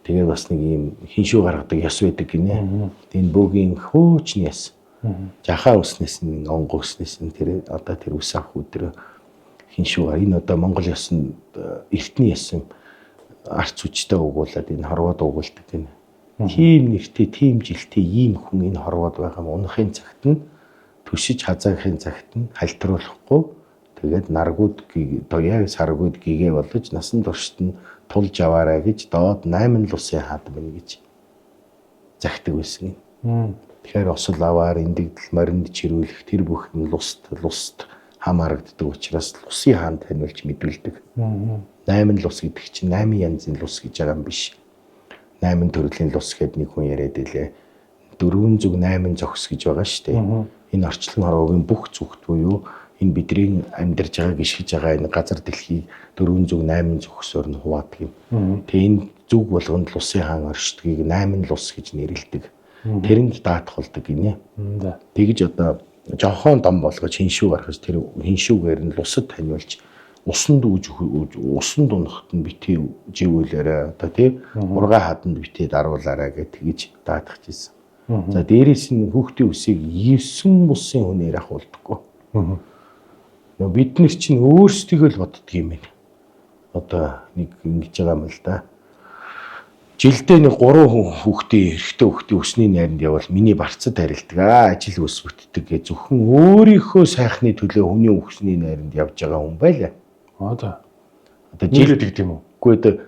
тэгээд бас нэг юм хиншүү гаргадаг ёс байдаг гинэ. Энэ бөөгийн хөөчний ёс. Жахаа үснээс нь онгон үснээс нь тэр одоо тэр үс авах өдрөө хиншүү. Энэ одоо Монгол ёсонд эртний ёс юм. Арц үжтэй угуулад энэ хорвоод угуулдаг гинэ. Тийм нэртэй, тийм жилтэй ийм хүн энэ хорвоод байгаа юм. Унахын цагт нь төшиж хазаагахын цагт нь хальтруулахгүй тэгээд наргууд яг саргууд гигээ болж насан туршид нь тулж аваарай гэж доод 8 лусын хаад байна гэж загтаг байсан юм. Тэгэхээр осол аваар эндэгдэл моринд чирүүлэх тэр бүх нь луст хамаарагддаг учраас лусын хаан таниулж мэдүүлдэг. 8 лус гэдэг чинь 8 янзын лус гэж байгаа юм биш. 8 төрлийн лус гэд нэг хүн яриад илээ. 4 зүг 8 зохис гэж байгаа шүү дээ. Энэ орчлон хорвоогийн бүх зүгт буюу энэ бидний амьдарч байгаа гიშгэж байгаа энэ газар дэлхийг 4 зүг 8 зохисоор нь хуваадаг юм. Тэгээ энэ зүг болгонд лусын хаан оршдгийг 8 лус гэж нэрлэдэг. Тэрэнд даатгалдаг гинэ. Тэгж одоо жоохон дом болгож хиншүү гаргаж тэр хиншүүгээр нь лусад таниулж усанд усанд унахт нь битээ живүүлээрэ одоо тий ургаа хаданд битээ даруулаарэ гэж тэгж даатгах гэсэн. За дээрээс нь хүүхдийн үсийг 9 усын хүнээр ахуулдаггүй. Бид нар чинь өөрсдийгөө л боддөг юм байна. Одоо нэг ингэж байгаа юм л да. Жилдээ нэг 3 хүүхдийн эрэгтэй хүүхдийн өсний найранд явбал миний барцад харилдаг. Ажил өс бүтдэг гэж зөвхөн өөрийнхөө сайхны төлөө хүний өсний найранд явж байгаа хүн байлаа. За. Одоо жилд гэдэг юм уу? Үгүй ээ.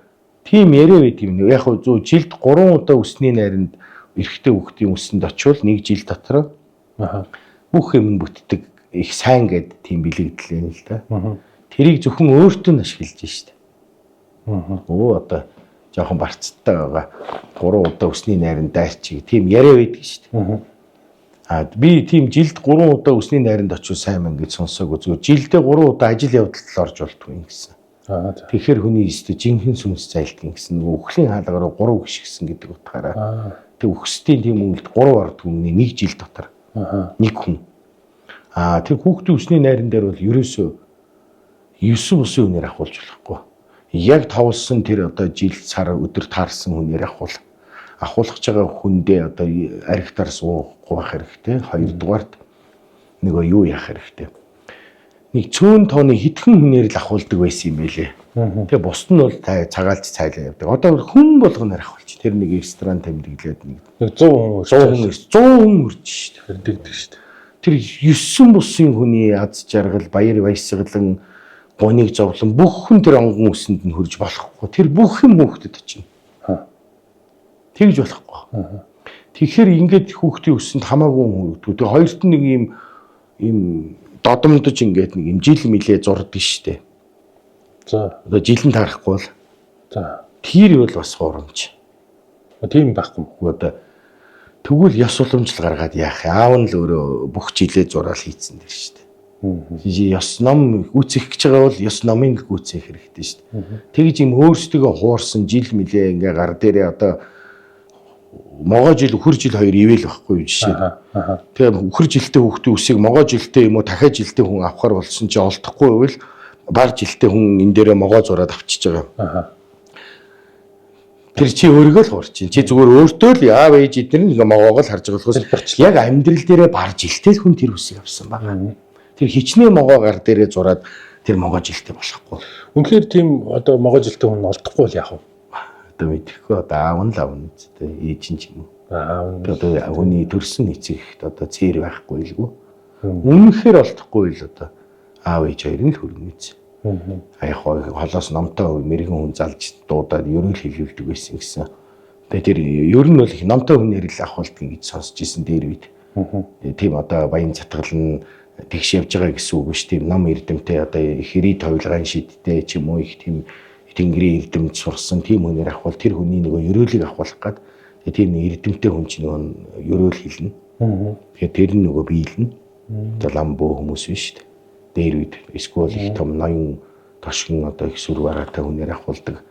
Тийм яриа байд юм. Яг хөө зөв жилд 3 удаа өсний найранд эрэгтэй хүүхдийн өсөнд очивол нэг жил дотор бүх юм бүтдэг. Их сайн гэд тийм бэлэгдэл юм л да. Тэрийг зөвхөн өөртөө нь ашиглаж штэ. Одоо жоохон барцтай байгаа 3 удаа өсний найранд дайрчиг тийм яриа байдаг штэ. Би тийм жилд 3 удаа үсний найранд очиж сайн мэн гэж сонсоогүй. Зүгээр жилдээ 3 удаа ажил явдалд орж болтгүй юм гэсэн. Тэгэхээр хүний өстө жинхэнэ сүнс зайлтгий гэсэн нөгөө үхлийн хаалгаар 3 гიშгсэн гэдэг утгаараа. Тэг өксдийн тийм үйлд 3 орд хүмүүний 1 жил дотор. Нэг хүн. Тэр хүүхдийн үсний найран дээр бол ерөөсөө 9 бусын үнээр ахуулж болохгүй. Яг товлсон тэр одоо жил сар өдөр таарсан хүнээр ахуулах байгаа хүндээ одоо архитаар суухгүй байх хэрэгтэй. Хоёрдугаарт нөгөө юу яах хэрэгтэй. Нэг цөөн тооны хитгэн хүнээр л ахуулдаг байсан юм байлээ. Тэгээ бусд нь бол цагаалж цайлаа явдаг. Одоо хүн болгоноор ахуулж. Тэр нэг ресторан тэмдэглээд нэг 100 хүн үрж шүү дээ. Ирдэгдэг шүү дээ. Тэр 9 бусын хүний аз жаргал, баяр баясгалан, гоныг зовлон бүх хүн тэр онгон үсэнд нь хөрж болохгүй. Тэр бүх юм хүүхдэд очино. Тэгж болохгүй. Тэгэхээр ингээд хүүхдийн үсэнд хамаагүй хөргдөг. Тэгээ хоёрт нэг ийм додомдож ингээд нэг юм жил мэлээ зурдаг штэ. За. Одоо жилэн таарахгүй бол. За. Тэр бол бас хуурамч. Тийм байхгүй. Одоо тэгвэл ёс уламжлал гаргаад яах вэ? Аав нь л өөрөө бүх жилээ зураал хийцэн дэр штэ. Ёс ном гүйцэх гэж байгаа бол ёс номыг гүйцээх хэрэгтэй штэ. Тэгж юм өөрсдөө хуурсан жил мэлээ ингээ гар дээрээ одоо могоо жил өхөр жил хоёр ивэл байхгүй жишээ. Тэгээ өхөр жилтэй хүүхдийн үсийг могоо жилтэй юм уу дахиад жилтэй хүн авахар болсон чи олдохгүй байвал бар жилтэй хүн энэ дээрээ могоо зураад авчиж байгаа. Тэр чи өөрийгөө л хуурч чинь. Чи зүгээр өөртөө л аав ээж эдгээр нэг могоог л харж байгаа болохоос яг амьдрал дээрээ бар жилтэй хүн тэр үсийг авсан байна. Тэр хичнээн могоо гар дээрээ зураад тэр могоо жилтэй болохгүй. Үнэхээр тийм одоо могоо жилтэй хүн олдохгүй л яах вэ? Одоо мэдэхгүй одоо аав нь л аав нь үстэй ээж нь ч юм уу. Одоо хүний төрсөн эцэгт одоо цээр байхгүй лгүй. Үнэхээр олдохгүй л одоо аав ээж хоёр нь л хөрмөц. Яг холоос номтой мэрэгэн хүн залж дуудаад ерөөл хэлүүлдэг байсан гэсэн. Тэгээ тэр ер нь бол их номтой хүнээр л ахуулдаг гэж сонсч ирсэн дээр үед. Тийм одоо баян цатгал нь тэгш явж байгаа гэсэн үг биш. Тийм ном эрдэмтэй одоо хэрий товлгаан шидтэй ч юм уу их тийм тэнгэрийн эрдэмт сурсан тийм хүнээр ахвал тэр хүний нөгөө ерөөлийг ахуулах гад тийм эрдэмтэй хүн чинь нөгөө ерөөл хэлнэ. Тэгэхээр тэр нь нөгөө биелнэ. Одоо лам бөө хүмүүс биш шүү дээ. Дээр үед эсвэл их том ноён тошгон одоо их сүр бараатай хүнээр ахуулдаг.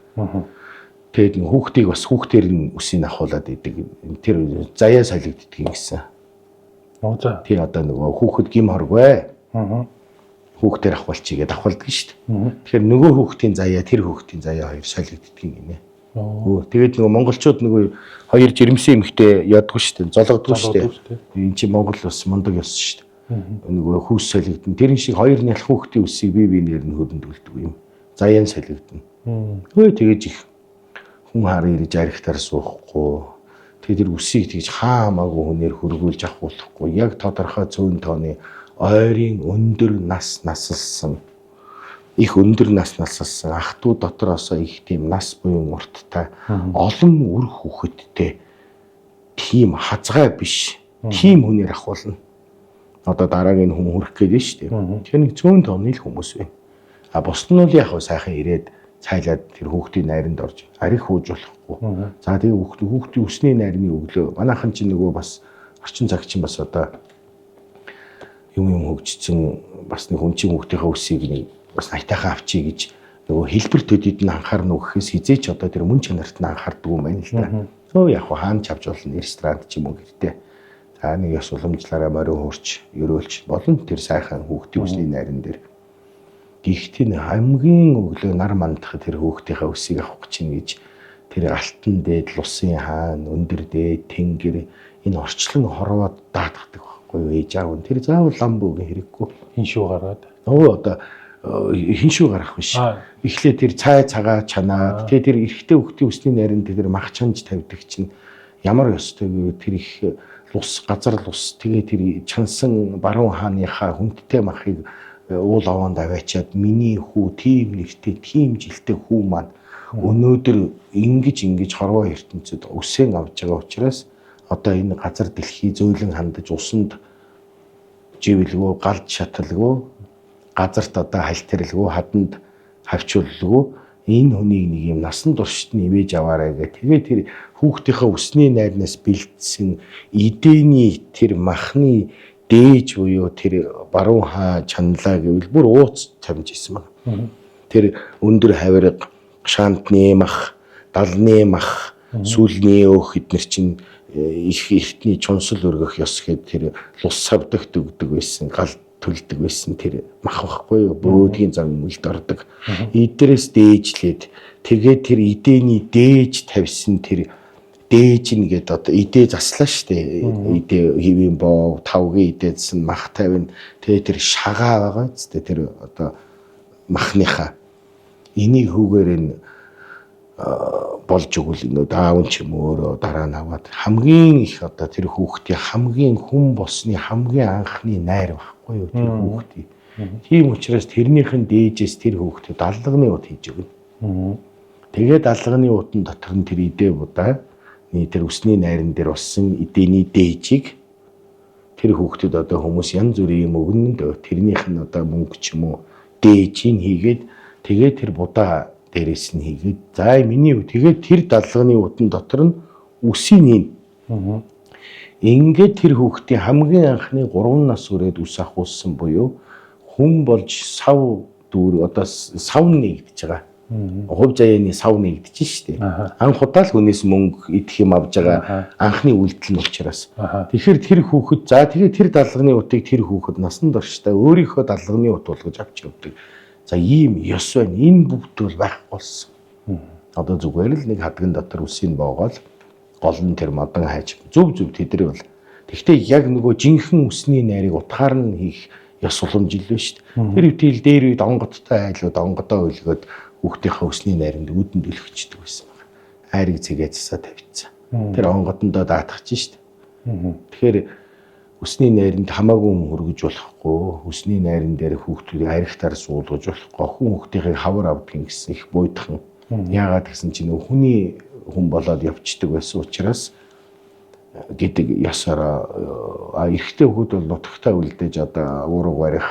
Тэгээд хүүхдийг бас хүүхдээр нь үсийг ахуулаад идэг. Тэр заяа солигддөг юм гэсэн. Тэр одоо нөгөө хүүхэд гим хоргүй. Хүүхдээр ахуулчих гээд ахуулдаг шүү дээ. Тэгэхээр нөгөө хүүхдийн заяа тэр хүүхдийн заяа хоёр солигддөг юм ээ. Тэгээд нөгөө монголчууд нөгөө хоёр жирэмсэн эмэгтэй яддаг шүү дээ. Зологддог шүү дээ. Энд чинь Монгол бас мундаг ёс шүү дээ. Нөгөө хүүс солигдсон. Тэр шиг хоёр нялх хүүхдийн үсийг бие биенээр нь хөрөндөлдөг юм. Заяа нь солигдсон. Хөөе тэгэж их хүн хараа ирж архитаар суухгүй. Тэгээд тэр үсийг тэгж хаамаагүй хүнээр хөргүүлж авахгүй. Яг тодорхой цөөн тооны ойрын өндөр нас насалсан. Их өндөр нас насалсан ах トゥ дотроосоо их тийм нас буюу урттай олон үр хүүхэдтэй тийм хазгай биш. Тийм хүнээр ахуулна. Одоо дараагийн хүн хүрэх гээд нь шүү дээ. Тэгэхээр нэг цөөн тооны л хүмүүс байна. Бусд нь бол яг сайхан ирээд цайлаад тэр хүүхдийн найранд орж арих хууж болохгүй. За тэгээ хүүхдийн үсний найрны өглөө манайхан чинь нөгөө бас орчин цаг чинь бас одоо юм хөгжсөн бас нэг хүн чинь хүүхдийнхээ үсийг нэг бас айтайхан авчий гэж нөгөө хэлбэр төдийд нь анхаарна гэхээс хизээч одоо тэр мөн чанарт нь анхаардаг юм байна л да. Зөө яг хаан чавж болно ресторан ч юм уу гэртээ. За нэг ёс уламжлаараа морин хуурч ерөөлч болно тэр сайхан хүүхдийн үсний найран дээр. Гэхдээ хамгийн өглөө нар мандах тэр хүүхдийнхээ үсийг авах чинь гэж тэр алтан дээд лусын хаан өндөр дээд тэнгэр энэ орчлон хорвоод даатгадаг байхгүй юу ээж аав нь тэр заавал лам бөөгийн хэрэггүй хин шүү гараад. Одоо хин шүү гарах биш. Эхлээ тэр цай цагаа чанаад тэгээ тэр эрэгтэй хүүхдийн үсний найранд тэр мах чанж тавьдаг чинь ямар ёстой вэ тэр их лус газар лус тэгээ тэр чансан баруун хааныхаа хүндтэй махыг уул овоонд аваачаад миний хүү тийм нэртэй тийм жилтэй хүү маань өнөөдөр ингэж хорвоо ертөнцид өссөн авч байгаа учраас одоо энэ газар дэлхий зөөлөн хандаж усанд живэлгөө галд шаталгүй газарт одоо хальтэрэлгүй хаданд хавчуулгүй энэ хүнийг нэг юм насан туршид нь ивэж аваарай гэх. Тэгээ тэр хүүхдийнхээ өсний найрнаас бэлдсэн эдэний тэр махны дээж буюу тэр баруун хаа чаналаа гэвэл бүр ууц тамж исэн байна. Тэр өндөр хавирга, шантны мах, далны мах, сүлний өөх эднэр чинь их эртний чунсал өргөх ёс гэхэд тэр лус савдагт өгдөг байсан, гал төлдөг байсан тэр мах байхгүй юу? Бөөдгийн зам үлд ордог. Эднэрээс дээжлээд тэгээд тэр эдэний дээж тавьсан тэр дээж нэгэд одоо идэ заслаа штэ. Идэ хэвийн боо, тавгийн идэдсэн мах тавина. Тэгээд тэр шагаа байгаа зү тэр одоо махныхаа энийг хүүгээр нь болж өгвөл нөө даав ч юм өөрөө дараа нь аваад хамгийн их одоо тэр хүүхдийн хамгийн хүн болсны хамгийн анхны найр байхгүй юу тэр хүүхдийн. Тийм учраас тэрнийх нь дээжээс тэр хүүхдэд аллагны ут хийж өгнө. Тэгээд аллагны утан дотор нь тэр идэ будаа тэр өсний найран дээр болсон эдэний дээжийг тэр хүүхдэд одоо хүмүүс янз бүрийн юм өгнө дөө тэрнийх нь одоо мөнгө ч юм уу дээжийг хийгээд тэгээд тэр будаа дээрээс нь хийгээд за миний үе тэгээд тэр даллагны утан дотор нь үсийн ингээд тэр хүүхдийн хамгийн анхны 3 нас хүрээд үс ахуулсан буюу хүн болж сав дүүр одоо сав нэгдэж байгаа. Хувь заяаны сав нэгдэж штэ. Анх удаа л хүнээс мөнгө идэх юм авж байгаа анхны үйлдэл нь учраас. Тэгэхээр тэр хүүхэд за тэгээд тэр даллагны утыг тэр хүүхэд насан туршдаа өөрийнхөө даллагны ут болгож авч явдаг. За ийм ёс байна. Энэ бүгд бол байхгүй болсон. Одоо зүгээр л нэг хадган дотор үсийг боогоол гол нь тэр модон хайж зөв тэдрээ бол. Гэхдээ яг нөгөө жинхэнэ үсний найрыг утгаар нь хийх ёс уламжилвэ шүү дээ. Тэр үтэл дээр үед онгодтой айлууд онгодоо өлгөөд хүүхдийнхээ үсний найранд үүдэнд өлгчдөг байсан байна. Айрыг цэгээ засаа тавьчихсан. Тэр онгодондоо даатгаж шүү дээ. Тэгэхээр үсний найранд хамаагүй хөргөж болохгүй, үсний найран дээр хүүхдүүдийг аригтаар суулгаж болохгүй, хүүхдийнхээ хавар авдгийн гэсэн их буйдхан. Яагаад гэсэн чинь хүний хүн болоод явцдаг байсан учраас гэдэг ясаараа эрэгтэй хүүхэд бол нутагтаа үлдээж одоо уурга барих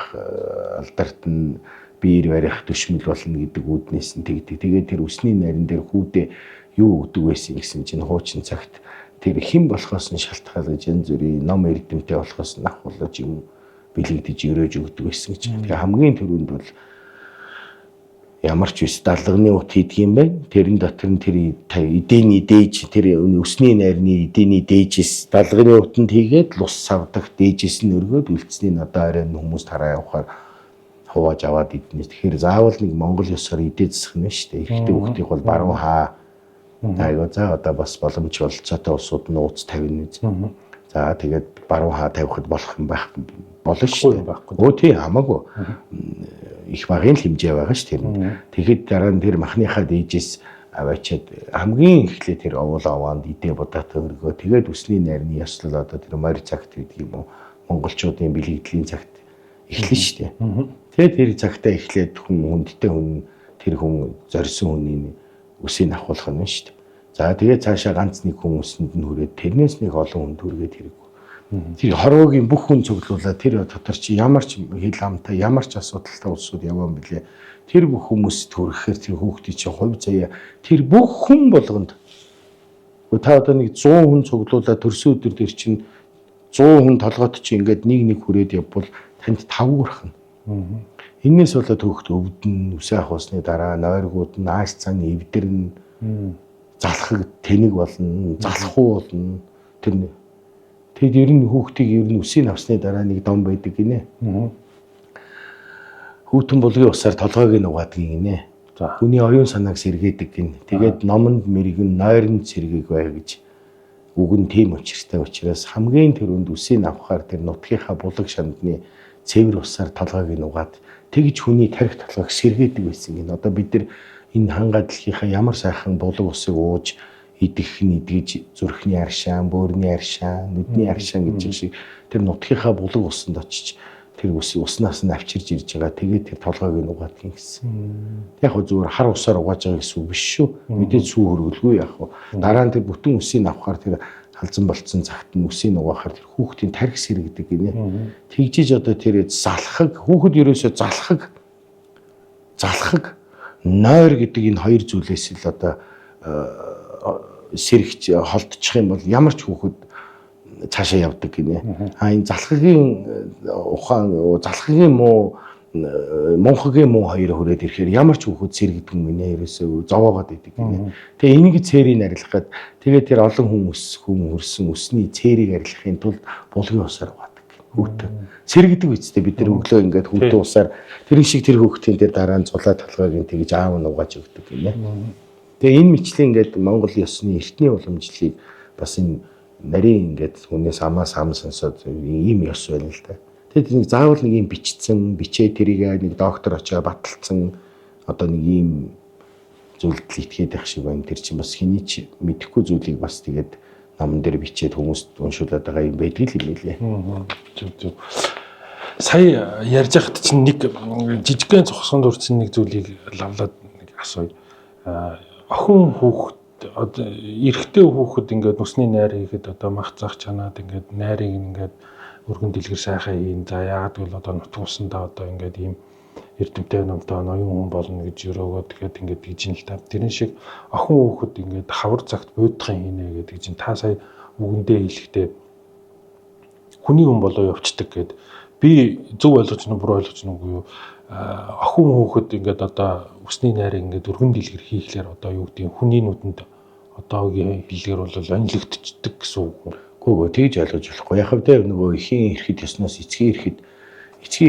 алдарт нь биер барих төшмөл болно гэдэг үүднээс нь тэгдэг. Тэгээд тэр үсний найран дээр хүүдээ юу өгдөг байсан гэсэн чинь хуучин цагт тэр хэн болохоос нь шалтгаалж янз бүрийн ном эрдэмтэй болохоос нь ахуулж юм бэлэгдэж өрөөж өгдөг байсан гэж. Тэгээ хамгийн түрүүнд бол ямар ч үс даллагны ут хийдэг юм байна. Тэрэн дотор нь тэр эдэний дээж тэр өсний найрны эдэний дээжээс даллагны утанд хийгээд лус савдах дээжээс нь өргөөд үлдсэний одоо арай хүмүүс тараа явахаар хувааж аваад идэнэ. Тэгэхээр заавал нэг Монгол ёсоор идэ засах нь шүү дээ. Ихтэй хүүхдийг бол баруун хаа айгаа за одоо бас боломж болцоотой улсууд нь ууц тавина үз. За тэгээд баруун хаа тавихад болох юм болно шүү дээ. Өө тий хамаагүй их багын л хэмжээ байгаа шүү дээ. Тэгэхэд дараа нь тэр махныхаа дээжээс аваачаад хамгийн эхлээд тэр овол овоонд идэ будаатай өргөө тэгээд үсний найрны ёслол одоо тэр морь цагт гэдэг юм уу монголчуудын бэлэгдлийн цагт эхлэн шүү дээ. Тэгээд тэр цагтаа эхлээд хүндтэй хүн тэр хүн зорьсон хүний үсийг авахулах нь шүү дээ. За тэгээд цаашаа ганц нэг хүн үсэнд нь хүрээд тэрнээс нэг олон хүнд хүргээд хэрэггүй. Тэр хорвоогийн бүх хүн цуглуулаад тэр дотор чи ямар ч хил амтай ямар ч асуудалтай улсууд явсан билээ. Тэр бүх хүмүүст хүрэхээр тэр хүүхдийн чи хувь заяа тэр бүх хүн болгонд та одоо нэг 100 хүн цуглуулаад төрсөн өдөр дээр чинь 100 хүн толгойд чи ингээд нэг хүрээд явбал танд 5 хүрэх нь. Энээс болоод хүүхд өвдөн үсээ ахуусны дараа нойргууд нь ааш цааны эвдэрнэ залхаг тэнэг болно залхуу болно тэр тэгэд ер нь хүүхдийг ер нь үсийг авсны дараа нэг дом байдаг гинэ. Хүүтэн булгийн усаар толгойг нь угаадаг гинэ. Хүний оюун санааг сэргээдэг гин. Тэгээд номонд мэрэгэн нойронд сэргээг бай гэж үг нь тийм учиртай учраас хамгийн түрүүнд үсийг авахаар тэр нутгийнхаа булаг шандны цэвэр усаар толгойг нь угаад тэгж хүний тарих толгойг сэргээдэг байсан гин. Одоо бид нар энэ ханга дэлхийнхаа ямар сайхан булаг усыг ууж идэх нь идгэж зүрхний аршаан, бөөрийн аршаан, нүдний аршаан гэж шиг тэр нутгийнхаа булаг усанд очиж тэр уснаас нь авчирж ирж байгаа. Тэгээд тэр толгойг нь угаадаг гэсэн. Яг хөө зүгээр хар усаар угааж байгаа гэсэн үг биш шүү. Мэдээж сүү хөргөлгүй яг хөө. Дараа нь тэр бүтэн үсийг авахаар тэр халзан болцсон цагт нь үсийг угаахаар тэр хүүхдийн тарих сэргдэг гинэ. Тэгжиж одоо тэр залхаг хүүхэд ерөөсөө залхаг нойр гэдэг энэ хоёр зүйлээс л одоо сэрэгч холдчих юм бол ямар ч хүүхэд цаашаа явдаг гинэ. Энэ залхагийн ухаан, залхагийн муу, мунхагийн муу хоёр хүрээд ирэхээр ямар ч хүүхэд сэрэгдэг юм нэ ерөөсөө зовоогоод идэг гинэ. Тэгээ энийг цээрийг арилгах гээд тэгээ тэр олон хүн хөрсөн өсний цээрийг арилгахын тулд булгийн усаар угаадаг. Хүүхдээ сэрэгдэг үстэй бид нар өглөө ингээд хүүхдээ усаар тэр шиг тэр хүүхдийн дээр дараа нь цулаа толгойг тэгж аав нь угааж өгдөг гинэ. Тэгээ энэ мэтлийн ингээд Монгол ёсны эртний уламжлалыг бас энэ нарийн ингээд хүнээс амаас ам сонсоод ийм ёс байна л да. Тэгээд нэг заавал нэг юм бичсэн, бичээ тэрийг нэг доктор очиж баталсан одоо нэг ийм зүйлд л итгээд байх шиг байна. Тэр чинь бас хэний ч мэдэхгүй зүйлийг бас тэгээд намн дээр бичээд хүмүүст уншуулад байгаа юм байдаг л юм лээ. Зүг. Сая ярьж байхад чинь нэг жижигхэн цогсон дурдсан нэг зүйлийг лавлаад нэг асууя. Охин хүүхэд одоо эрэгтэй хүүхэд ингээд нүсний найр хийхэд одоо мах зах чанаад ингээд найрыг ингээд өргөн дэлгэр сайхан хийн. За яагаад гэвэл одоо нутгуусандаа одоо ингээд ийм эрдэмтэй номтой ноён хүн болно гэж өрөөгөө тэгээд ингээд гэж юм л та. Тэрэн шиг охин хүүхэд ингээд хавар цагт буудахын хийнэ гэдэг чинь та сая үгэндээ хэлэхдээ хүний хүн болоо явцдаг гэд би зөв ойлгож байна уу буруу ойлгож байна уу охин хүүхэд ингээд одоо усны найрыг ингээд өргөн дэлгэр хийхлээр одоо юу гэдэг хүний нүдэнд одоогийн хэлээр бол онилогдчихдаг гэсэн үг. Гөө тэгж ойлгож болохгүй. Яг хэвдээ нөгөө ихийн ирэхэд ёсноос эцгийн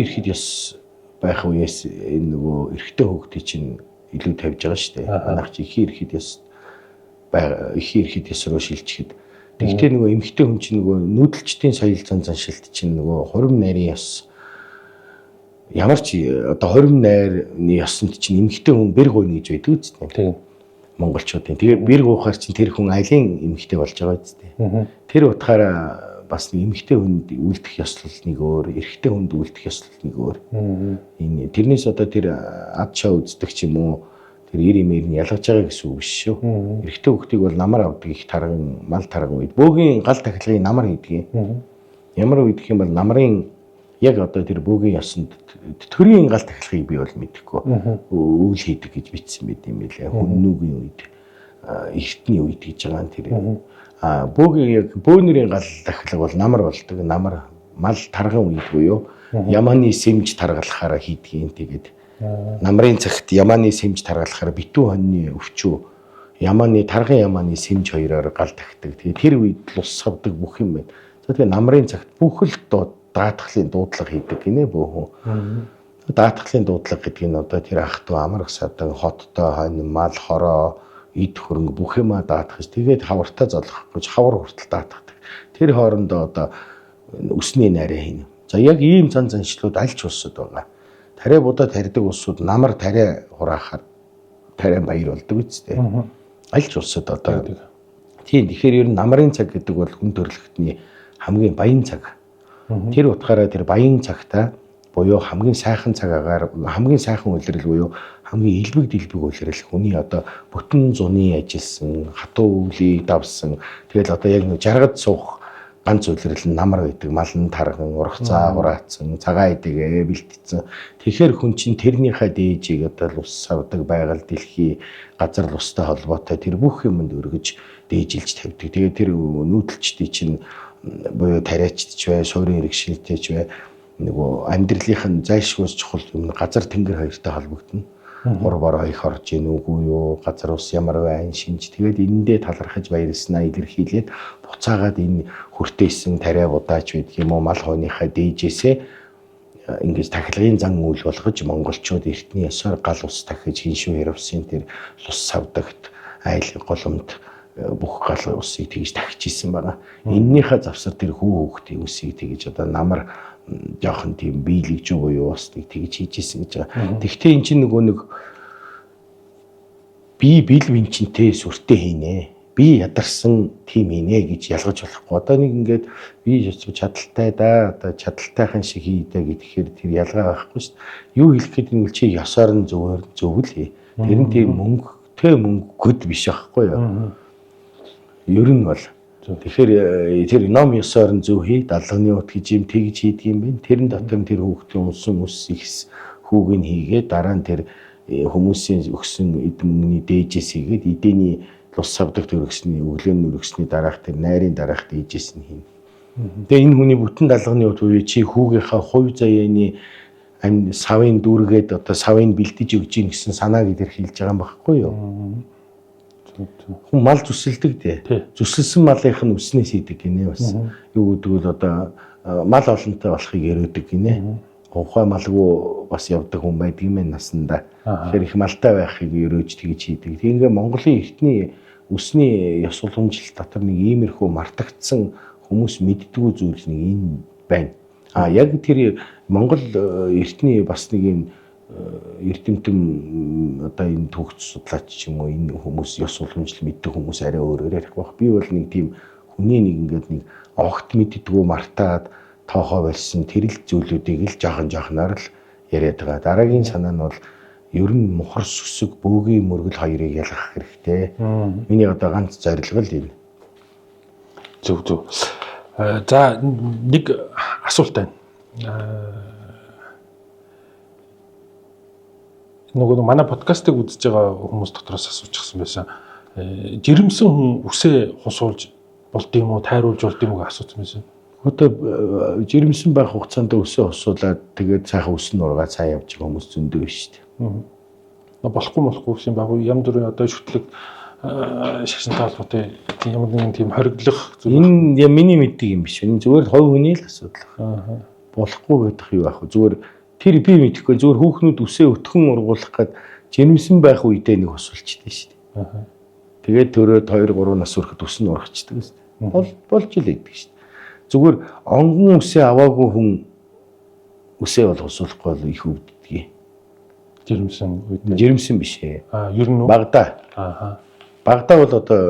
ирэхэд ёс байх үеэс энэ нөгөө эрэгтэй хүүхдийн чинь илүү тавьж байгаа шүү дээ. Манайх чи ихийн ирэхэд ёс ихийн ирэхэд ёс руу шилжихэд. Тэгвэл нөгөө эмэгтэй хүн чинь нөгөө нүүдэлчдийн соёл заншилт чинь нөгөө хурим найрын ёс ямар ч одоо хурим найрны ёсонд чинь эмэгтэй хүн бэр гойно гэж байдаг үстэй. Тийм. Монголчуудын. Тэгээ бэр гоохаар чинь тэр хүн алийн эмэгтэй болж байгаа үстэй. Тэр утгаараа бас нэг эмэгтэй хүнд үлдэх ёслол нэг өөр, эрэгтэй хүнд үлдэх ёслол нэг өөр. Энэ тэрнээс одоо тэр ад шаа үздэг ч юм уу тэр ир имээр нь ялгаж байгаа гэсэн үг биш шүү. Эрэгтэй хүүхдийг бол намар авдаг их тарган, мал тарган үед бөөгийн гал тахилгын намар хийдэг. Ямар үед гэх юм бол намрын яг одоо тэр бөөгийн ёсонд төрийн гал тахилгыг би бол мэдэхгүй. Өвөл хийдэг гэж бичсэн байт юм байлаа. Хүннүүгийн үед, эртний үед гэж байгаа нь тэр. Бөөгийн яг бөөнөрийн гал тахилга бол намар болдог. Намар мал тарган үед буюу ямааны сэмж таргалахаараа хийдгийн. Тэгээд намрын цагт ямааны сэмж таргалахаар битүү хоньны өвчөө ямааны тарган ямааны сэмж хоёроор гал тахдаг. Тэгээд тэр үед л ус савдаг бүх юм байна. Тэгээд намрын цагт бүх л даатгалын дуудлага хийдэг гинэ бөөхөн. Даатгалын дуудлага гэдэг нь одоо тэр ах トゥ амар садан хоттой хонь мал хороо эд хөрөнгө бүх юма даатгаж тэгээд хавартаа золох гэж хавар хүртэл даатгадаг. Тэр хоорондоо одоо өсний найраа хийнэ. За яг ийм зан заншлууд аль ч улсад байгаа. Тариа будаад тарьдаг улсууд намар тариа хураахаар тариа баяр болдог үстэй. Аль ч улсад одоо тийм тэгэхээр ер нь намрын цаг гэдэг бол хүн төрөлхтний хамгийн баян цаг. Тэр утгаараа тэр баян цагтаа буюу хамгийн сайхан цагаагаар хамгийн сайхан үйлрэл буюу хамгийн элбэг дэлбэг үйлрэл хүний одоо бүтэн зуны ажилласан хатуу өвлийг давсан тэгэл одоо яг нэг жаргад суух ганц үйлрэл нь намар байдаг малн тарган ургацаа хураацсан цагаан идэгээ бэлтцсэн тэгэхээр хүн чинь тэрнийхээ дээжийг одоо лус савдаг байгаль дэлхий газар лустай холбоотой тэр бүх юмд өргөж дээжилж тавьдаг тэгээд тэр нүүдэлчдийн чинь буюу тариачч бай суурин иргэшилтэйч бай нөгөө амьдралынхын зайлшгүйс чухал юм газар тэнгэр хоёртой холбогдно. Хурбаар хоёх орж ийн үгүй юу газар ус ямар байна шинж тэгээд энэндээ талархаж баярлснаа илэрхийлээд буцаагаад энэ хүртээсэн тариа будаач байдаг юм уу мал хойныхаа дээжээсээ ингэж тахилгын зан үйл болгож монголчууд эртний ёсоор гал ус тахиж хиншүү ярвсын тэр лус савдагт айл голомт бүх гал усыг тэгж тахиж исэн байгаа. Эннийхээ завсар тэр хүүхдийн үсийг тэгж одоо намар жоохон тийм биелэгж буюу бас тэгж хийж исэн гэж байгаа. Тэгвэл эн чинь нөгөө нэг би бил винчинтэй сүртэй хийнэ. Би ядарсан тийм хийнэ гэж ялгаж болохгүй. Одоо нэг ингээд би чадaltaй да одоо чадалтайхан шиг хийдэ гэхээр тэр ялгаа байхгүй шүү дээ. Юу хэлэх гээд нэг чи ёсоор нь зөвл хий. Тэр нь тийм мөнгөд биш байхгүй юу? Ер нь бол тэгэхээр тэр ном ёсоор нь зөв хий далганы ут гэж юм тэгж хийдэг юм байна. Тэрэн дотор тэр хүүхдийн унсан ус ихс хүүг нь хийгээд дараа нь тэр хүмүүсийн өгсөн эд мөнгөний дээжээс игээд эдэний лус савдаг төрөсний өглөөний өргөсний дараах тэр найрын дараах дээжээс нь хийнэ. Тэгээ энэ хүний бүтэн даалганы хувьд чи хүүгийнхаа хувь заяаны савын дүүргээд одоо савыг бэлдэж өгч ийн гэсэн санааг илэрхийлж байгаа юм багхгүй юу? Хүн мал зүсэлдэг дээ. Зүсэлсэн малынх нь үснээс идэг гинэ бас. Юу гэдэг вэ одоо мал олонтой болохыг ярөөдөг гинэ. Ухай малгүй бас явдаг хүн байдаг юм насандаа. Тэгэхээр их малтай байхыг ерөөж тэгж хийдэг. Тэгээ Монголын эртний үсний ёс уламжлалт дотор нэг иймэрхүү мартагдсан хүмүүс мэддэггүй зүйл нэг энэ байна. Яг тэр Монгол эртний бас нэг юм эрдэмтэн одоо энэ төгс судлаач ч юм уу энэ хүмүүс ёс уламжлал мэддэг хүмүүс арай өөрөөр ярих байх. Би бол нэг тийм хүний нэг ингээд нэг огт мэддэггүй мартаад тоохоо барьсан тэрэл зүйлүүдийг л жоохон л яриад байгаа. Дараагийн санаа нь бол ер нь мухар сүсэг бөөгийн мөргөл хоёрыг ялгах хэрэгтэй. Миний одоо ганц зорилго л энэ. Зөв. За нэг асуулт байна. Нөгөө манай подкастыг үзэж байгаа хүмүүс дотроос асуучихсан байсан. Жирэмсэн хүн үсээ хусуулж болд юм уу, тайруулж болд юм уу гэж асуусан байсан. Одоо жирэмсэн байх хугацаанд өсөө хосуулаад тэгээд цаахан өснө ургаа цаа явж байгаа хүмүүс зөндөө байна шүү дээ. Болохгүй гэсэн баг ям дүрийн одоо шүтлэг шашинтай холбоотой ямар нэгэн тийм хориглох энэ миний мэддэг юм биш. Энэ зүгээр хувь хүний л асуудал. Болохгүй гэдэг юу аах вэ? Зүгээр тэр би мэдэхгүй зүгээр хүүхнүүд үсээ өтгөн ургуулах гээд жирэмсэн байх үедээ нэг хосуулчихдээ шүү дээ. Тэгээд төрөөд 2 3 нас хүрэхэд өснө ургачдаг шүү дээ. Болж л идэг шүү дээ. Зүгээр онгон үсээ аваагүй хүн үсээ бол хосуулахгүй бол их өвддөг. Жирэмсэн биш ээ. Ер нь багада. Багада бол одоо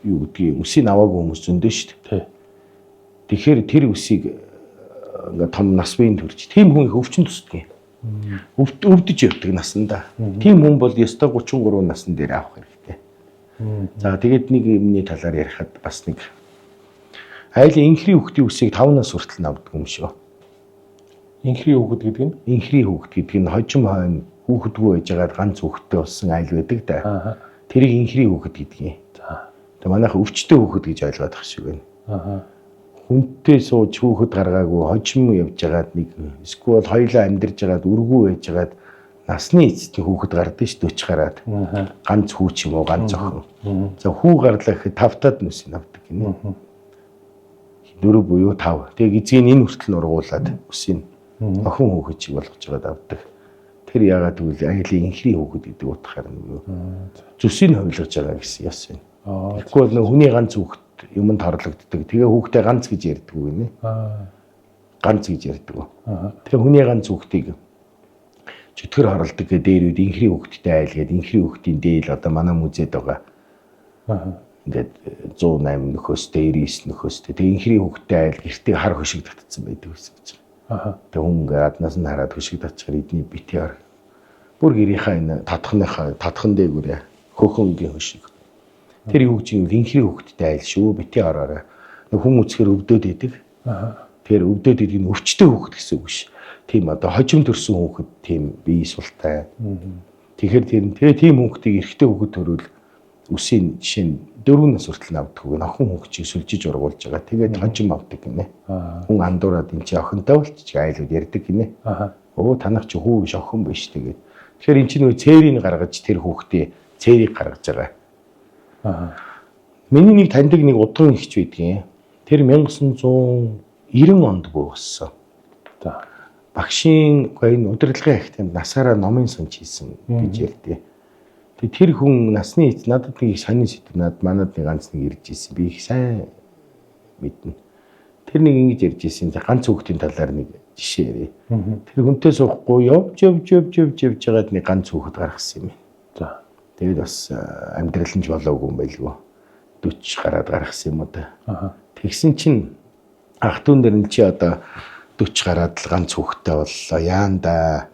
юу гэдгийг үсийг аваагүй хүмүүс зөндөө шүү дээ. Тэгэхээр тэр үсийг ингээ том нас биеийн төрж тийм хүн их өвчин тусдаг юм. Өвдөж явдаг насандаа. Тийм хүн бол ёстой 33 насн дээр авах хэрэгтэй. За тэгээд нэг юмний талаар ярихад бас нэг айлын инхри хүүхдийн үсийг 5 нас хүртэл авдаг юм шүү. Инхри хүүхэд гэдэг нь? Инхри хүүхэд гэдэг нь хожим хойно хүүхэдгүй байжгаад ганц хүүхэдтэй болсон айл байдаг да. Тэрийг инхри хүүхэд гэдэг юм. Тэгээ манайха өвчтөе хүүхэд гэж ойлгоод байх шиг байна. Хүнтэй сууж хүүхэд гаргаагүй хожим явжгаад нэг эсвэл хоёулаа амьдарж байгаад үргүй байжгаад насны эцэст хүүхэд гардаг ш 40 гараад. Ганц хүү ч юм уу ганц охин. За хүү гарлаа гэхэд 5 таад нүсийг авдаг гинэ. 4 буюу 5. Тэгээ эзгийн энэ хүртэл нургуулад үсийг охин хүүхэд чиг болгож байгаад авдаг. Тэр яагаад гэвэл айлын инхри хүүхэд гэдэг утгаар нь юу? Зүсийг хувилгаж байгаа гэсэн яс байна. Тэгэхгүй бол хүний ганц хүүхэд юмд хорлогддог. Тэгээ хүүхдээ ганц гэж ярьдаг үг нэ. Ганц гэж ярьдаг. Тэгээ хүний ганц хүүхдийг чөтгөр хорлдог гэдэг дээрүүд инхри хүүхдтэй айл гэдэг инхри хүүхдийн дээл одоо манай музейд байгаа. Ингээд 108 нөхөстэй 99 нөхөстэй. Тэгээ инхри хүүхдтэй айл гэртээ хар хөшиг татсан байдаг гэсэн гэж. Тэгээ хүн ингээд аднаас нь хараад хөшиг татчихаар эдний битээр бүр гэрийнхаа энэ татхан дээгүүрээ хөхөнгийн хөшиг. Тэр юу гэж юм инхри хүүхдтэй айл шүү битээ ороорой. Хүн үсгээр өвдөд идэг. Тэр өвдөд идэг нь өвчтөе хүүхэд гэсэн үг ш. Тийм одоо хожим төрсөн хүүхэд тийм бие султай. Тэгэхээр тэгээ тийм хүүхдийг эрэгтэй хүүхэд төрүүл үсийн жишээ нь 4 нас хүртэл авдаг үг. Охин хүүхчийг сүлжиж ургуулж байгаа. Тэгээд хожим авдаг гинэ. Хүн андуураад энэ чи охинтой болчих айлууд ярьдаг гинэ. Өө танах чи хүү биш охин биш тэгээд. Тэгэхээр эн чинь нөө цээрийг гаргаж тэр хүүхдээ цээрийг гаргаж байгаа. Миний нэг таньдаг нэг удган ихч байдгийн. Тэр 1990 онд буу болсон. Багшийн энэ удирдлагын ахтанд насаараа номын сонч хийсэн гэж ярьдээ. Тэгээ тэр хүн насны эц надад нэг сонин сэдв манад нэг ганц нэг ирж ирсэн. Би их сайн мэднэ. Тэр нэг ингэж ярьж ирсэн. Ганц хүүхдийн талаар нэг жишээ ярив. Тэр хүнтэй суухгүй явж байгаад нэг ганц хүүхэд гаргасан юм. За. Тэгээд бас амьдрал нь ч болоогүй юм байлгүй. 40 гараад гаргасан юм одоо. Тэгсэн чинь ах トゥ н дээр нь чи одоо 40 гараад л ганц хүүхэдтэй боллоо. Яанда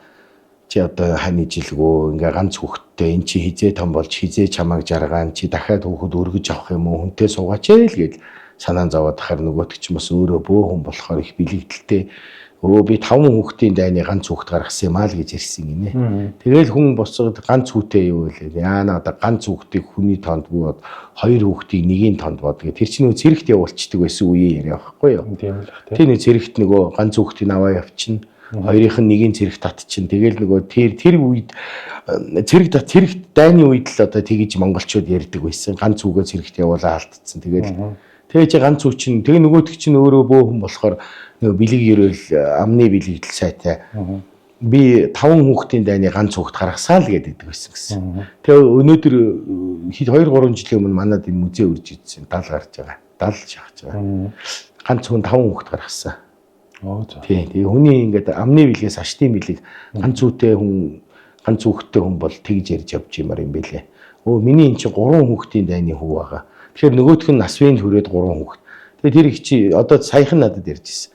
чи одоо хань жилгөө ингээ ганц хүүхэдтэй эн чи хизээ том болж хизээ чамайг жаргаан чи дахиад хүүхэд өргөж авах юм уу хүнтэй суугаач ээ л гээд санаан зовоод тахаар нөгөөт ч бас өөрөө бөө хүн болохоор их бэлэгдэлтэй өө би 5 хүүхдийн дайны ганц хүүхд гаргасан юм аа л гэж ярьсан гинэ. Тэгэл хүн боцоод ганц хүүтэй юу вэ? Яана одоо ганц хүүхдийг хүний тоонд буугаад 2 хүүхдийг нэгийн тоонд бод гэх. Тэр чинь нөгөө зэрэгт явуулчихдаг байсан үеийн яриа байхгүй юу? Тийм л тий. Тэр нэг зэрэгт нөгөө ганц хүүхдийг аваа явчихна. Хоёрынх нь нэгийн зэрэг татчихна. Тэгэл нөгөө тэр үед зэрэг дайны үед л одоо тэгэж монголчууд ярьдаг байсан. Ганц хүүгээ зэрэгт явуулаа алдчихсан. Тэгээ чи ганц үг чинь тэгээ нөгөөдөг чинь өөрөө бөөхөн болохоор нөгөө бэлэг ерөөл амны бэлэгдэл сайтай. Би 5 хүүхдийн дайны ганц хүүхд гаргасаа л гэдэг байсан гэсэн. Тэгээ өнөөдөр хэд 2-3 жилийн өмнө манад энэ музей үрж ирсэн 70 гарч байгаа. 70 шахаж байгаа. Ганц хүн 5 хүүхд гаргасан. Тэгээ хүний ингээд амны бэлгээс ашдын бэлэг ганц үүтэй хүн ганц хүүхдтэй хүн бол тэгж ярьж явж юмар юм бэлээ. Миний эн чинь 3 хүүхдийн дайны хүү байгаа. Тэгэхээр нөгөөх нь нас вэнд хүрээд 3 хүүхэд. Тэгээ тэр их чи одоо саяхан надад ярьж ирсэн.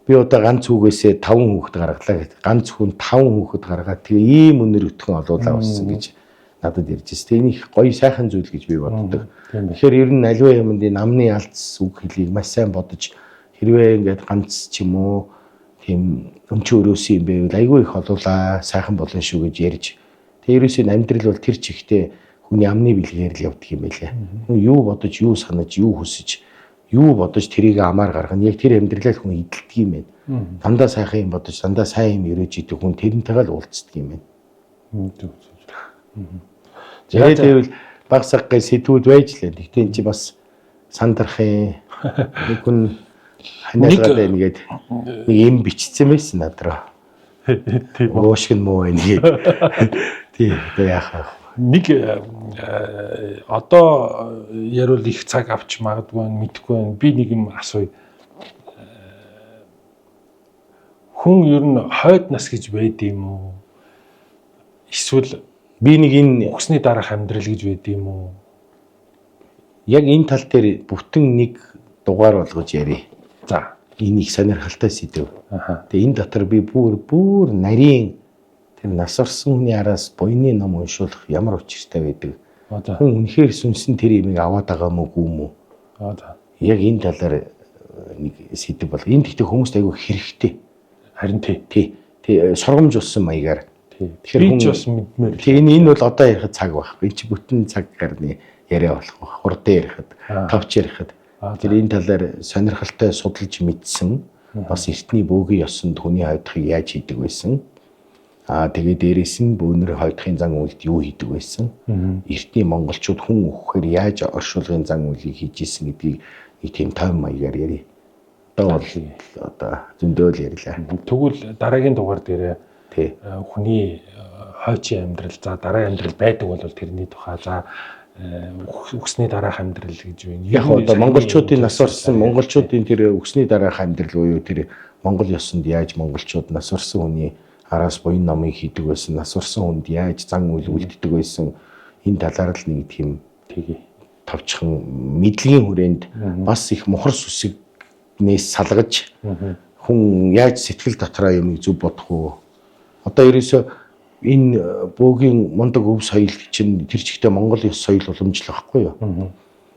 Би одоо ганц хүүгээсээ 5 хүүхэд гаргалаа гэдэг. Ганц хүн 5 хүүхэд гаргаад тэгээ ийм өнөр өтгөн олуулаа болсон гэж надад ярьж ирсэн. Тэгээ энэ их гоё сайхан зүйл гэж би боддог. Тэгэхээр ер нь аливаа юмд энэ амны алдс үг хэлийг маш сайн бодож хэрвээ ингээд ганц ч юм уу тийм өмчөө өрөөсөн юм байвал айгүй их олуулаа сайхан болно шүү гэж ярьж. Тэгээ ерөөсөө амьдрал бол тэр чигтээ хүний амны бэлгээр л явдаг юм байлаа. Юу бодож, юу санаж, юу хүсэж, юу бодож тэрийг амаар гаргана. Яг тэр амьдралаа хүн идэлдэг юм байна. Дандаа сайхан юм бодож, дандаа сайн юм өрөөж идэг хүн тэрнтэйгээ л уулздаг юм байна. Тэгээд тэгвэл баг саггай сэтгүүд байж лээ. Тэгтээ энэ чи бас сандрахын нэг хүн ханиалгаад байна гээд нэг юм бичсэн байсан надраа. Уушиг нь муу байна гээд. Тий, одоо яах вэ? Нэг одоо ярил их цаг авч магадгүй мэдэхгүй байна. Би нэг юм асууя. Хүн ер нь хойд нас гэж байд юм уу? Эсвэл би нэг энэ өгсний дараах амьдрал гэж байд юм уу? Яг энэ тал дээр бүтэн нэг дугаар болгож ярив. За, энэ их сонирхолтой сэдв. Тэгээ энэ дотор би бүр нарийн тэр нас орсон хүний араас буйны ном уншуулах ямар учиртай байдаг. Хүн үнэхээр сүнсэн тэр имийг аваад байгаа мó гүм үү? Яг энэ талаар нэг сэдв бол. Энэ гэхдээ хүмүүст айгүй хэрэгтэй. Харин тий. Сургамж болсон маягаар. Тэгэхээр хүн бас мэдмээр. Энэ бол одоо ярих цаг байхгүй. Энэ чи бүтэн цаг гарны яриа болох байх. Хурдан ярихад, товч ярихад. Тэр энэ талаар сонирхолтой судалж мэдсэн. Бас эртний бөөгийн ёсонд хүний хойдохыг яаж хийдэг байсан. Тэгээ дээрээс нь бөөнөр хойдохын зан үйлд юу хийдэг байсан. Эртний монголчууд хүн өгөхээр яаж оршуулгын зан үйлийг хийж исэн гэдгийг нэг тийм тайм маягаар ярив. Одоо зөндөөл ярьлаа. Тэгвэл дараагийн дугаар дээр хүний хойчийн амьдрал, за дараагийн амьдрал байдаг бол тэрний тухай, за өгсний дараах амьдрал гэж байна. Яг одоо монголчуудын нас орсон монголчуудын тэр өгсний дараах амьдрал буюу тэр монгол ёсонд яаж монголчууд нас орсон хүний араас буян номыг хийдэг байсан, нас орсон хүнд яаж зан үйл үлддэг байсан, энэ талаар л нэг тийм товчхон мэдлэгийн хүрээнд бас их мухар сүсэгнээс салгаж хүн яаж сэтгэл дотроо юм зүг бодох уу? Одоо ерөөсөө энэ бөөгийн мундаг өв соёл чинь тэр чигтээ Монгол ёс соёл уламжлал байхгүй юу?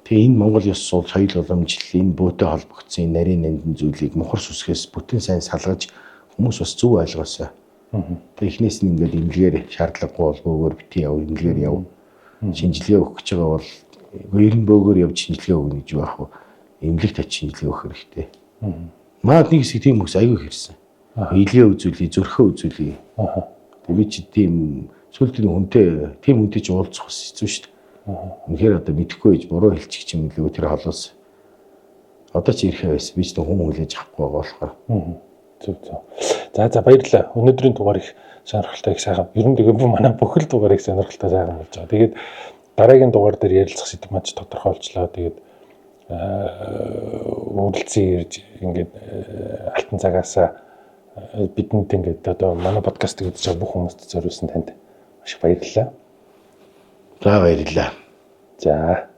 Тэгээ энэ Монгол ёс соёл уламжлал энэ бөөтэй холбогдсон нарийн нандин зүйлийг мухар сүсгээс бүтэн сайн салгаж хүмүүс бас зөв ойлгоосоо. Тэгээ эхнээс нь ингээд имлэгээр шаардлагагүй бол бөөгөр бити яв, имлэгээр яв. Шинжилгээ өгөх гэж байгаа бол ер нь бөөгөр явж шинжилгээ өгнө гэж байх уу? Имлэгт очиж шинжилгээ өгөх хэрэгтэй. Маад нэг хэсэг тийм хүмүүс аягүй хэрсэн. Илгээ үзүүлээ, зөрхөө үзүүлээ. Тэгээ би чи тийм сүлдийн хүнтэй ч уулзах бас хэцүү шүү дээ. Үнэхээр одоо мэдэхгүй гэж буруу хэлчих юм лээ тэр холоос. Одоо чи ирэхээ байсан. Би ч хүн хүлээж авахгүй байгаа болохоор. Зөв. За баярлалаа. Өнөөдрийн дугаар их сонирхолтой, их сайхан. Ер нь тэгээ манай бүхэл дугаар их сонирхолтой сайхан болж байгаа. Тэгээд дараагийн дугаар дээр ярилцах сэдв маань тодорхойлчлаа. Тэгээд үргэлжлэн ирж ингээд алтан цагаасаа бидэнд ингээд одоо манай подкастыг үзэж байгаа бүх хүмүүст зориулсан танд маш их баярлалаа. За баярлалаа. За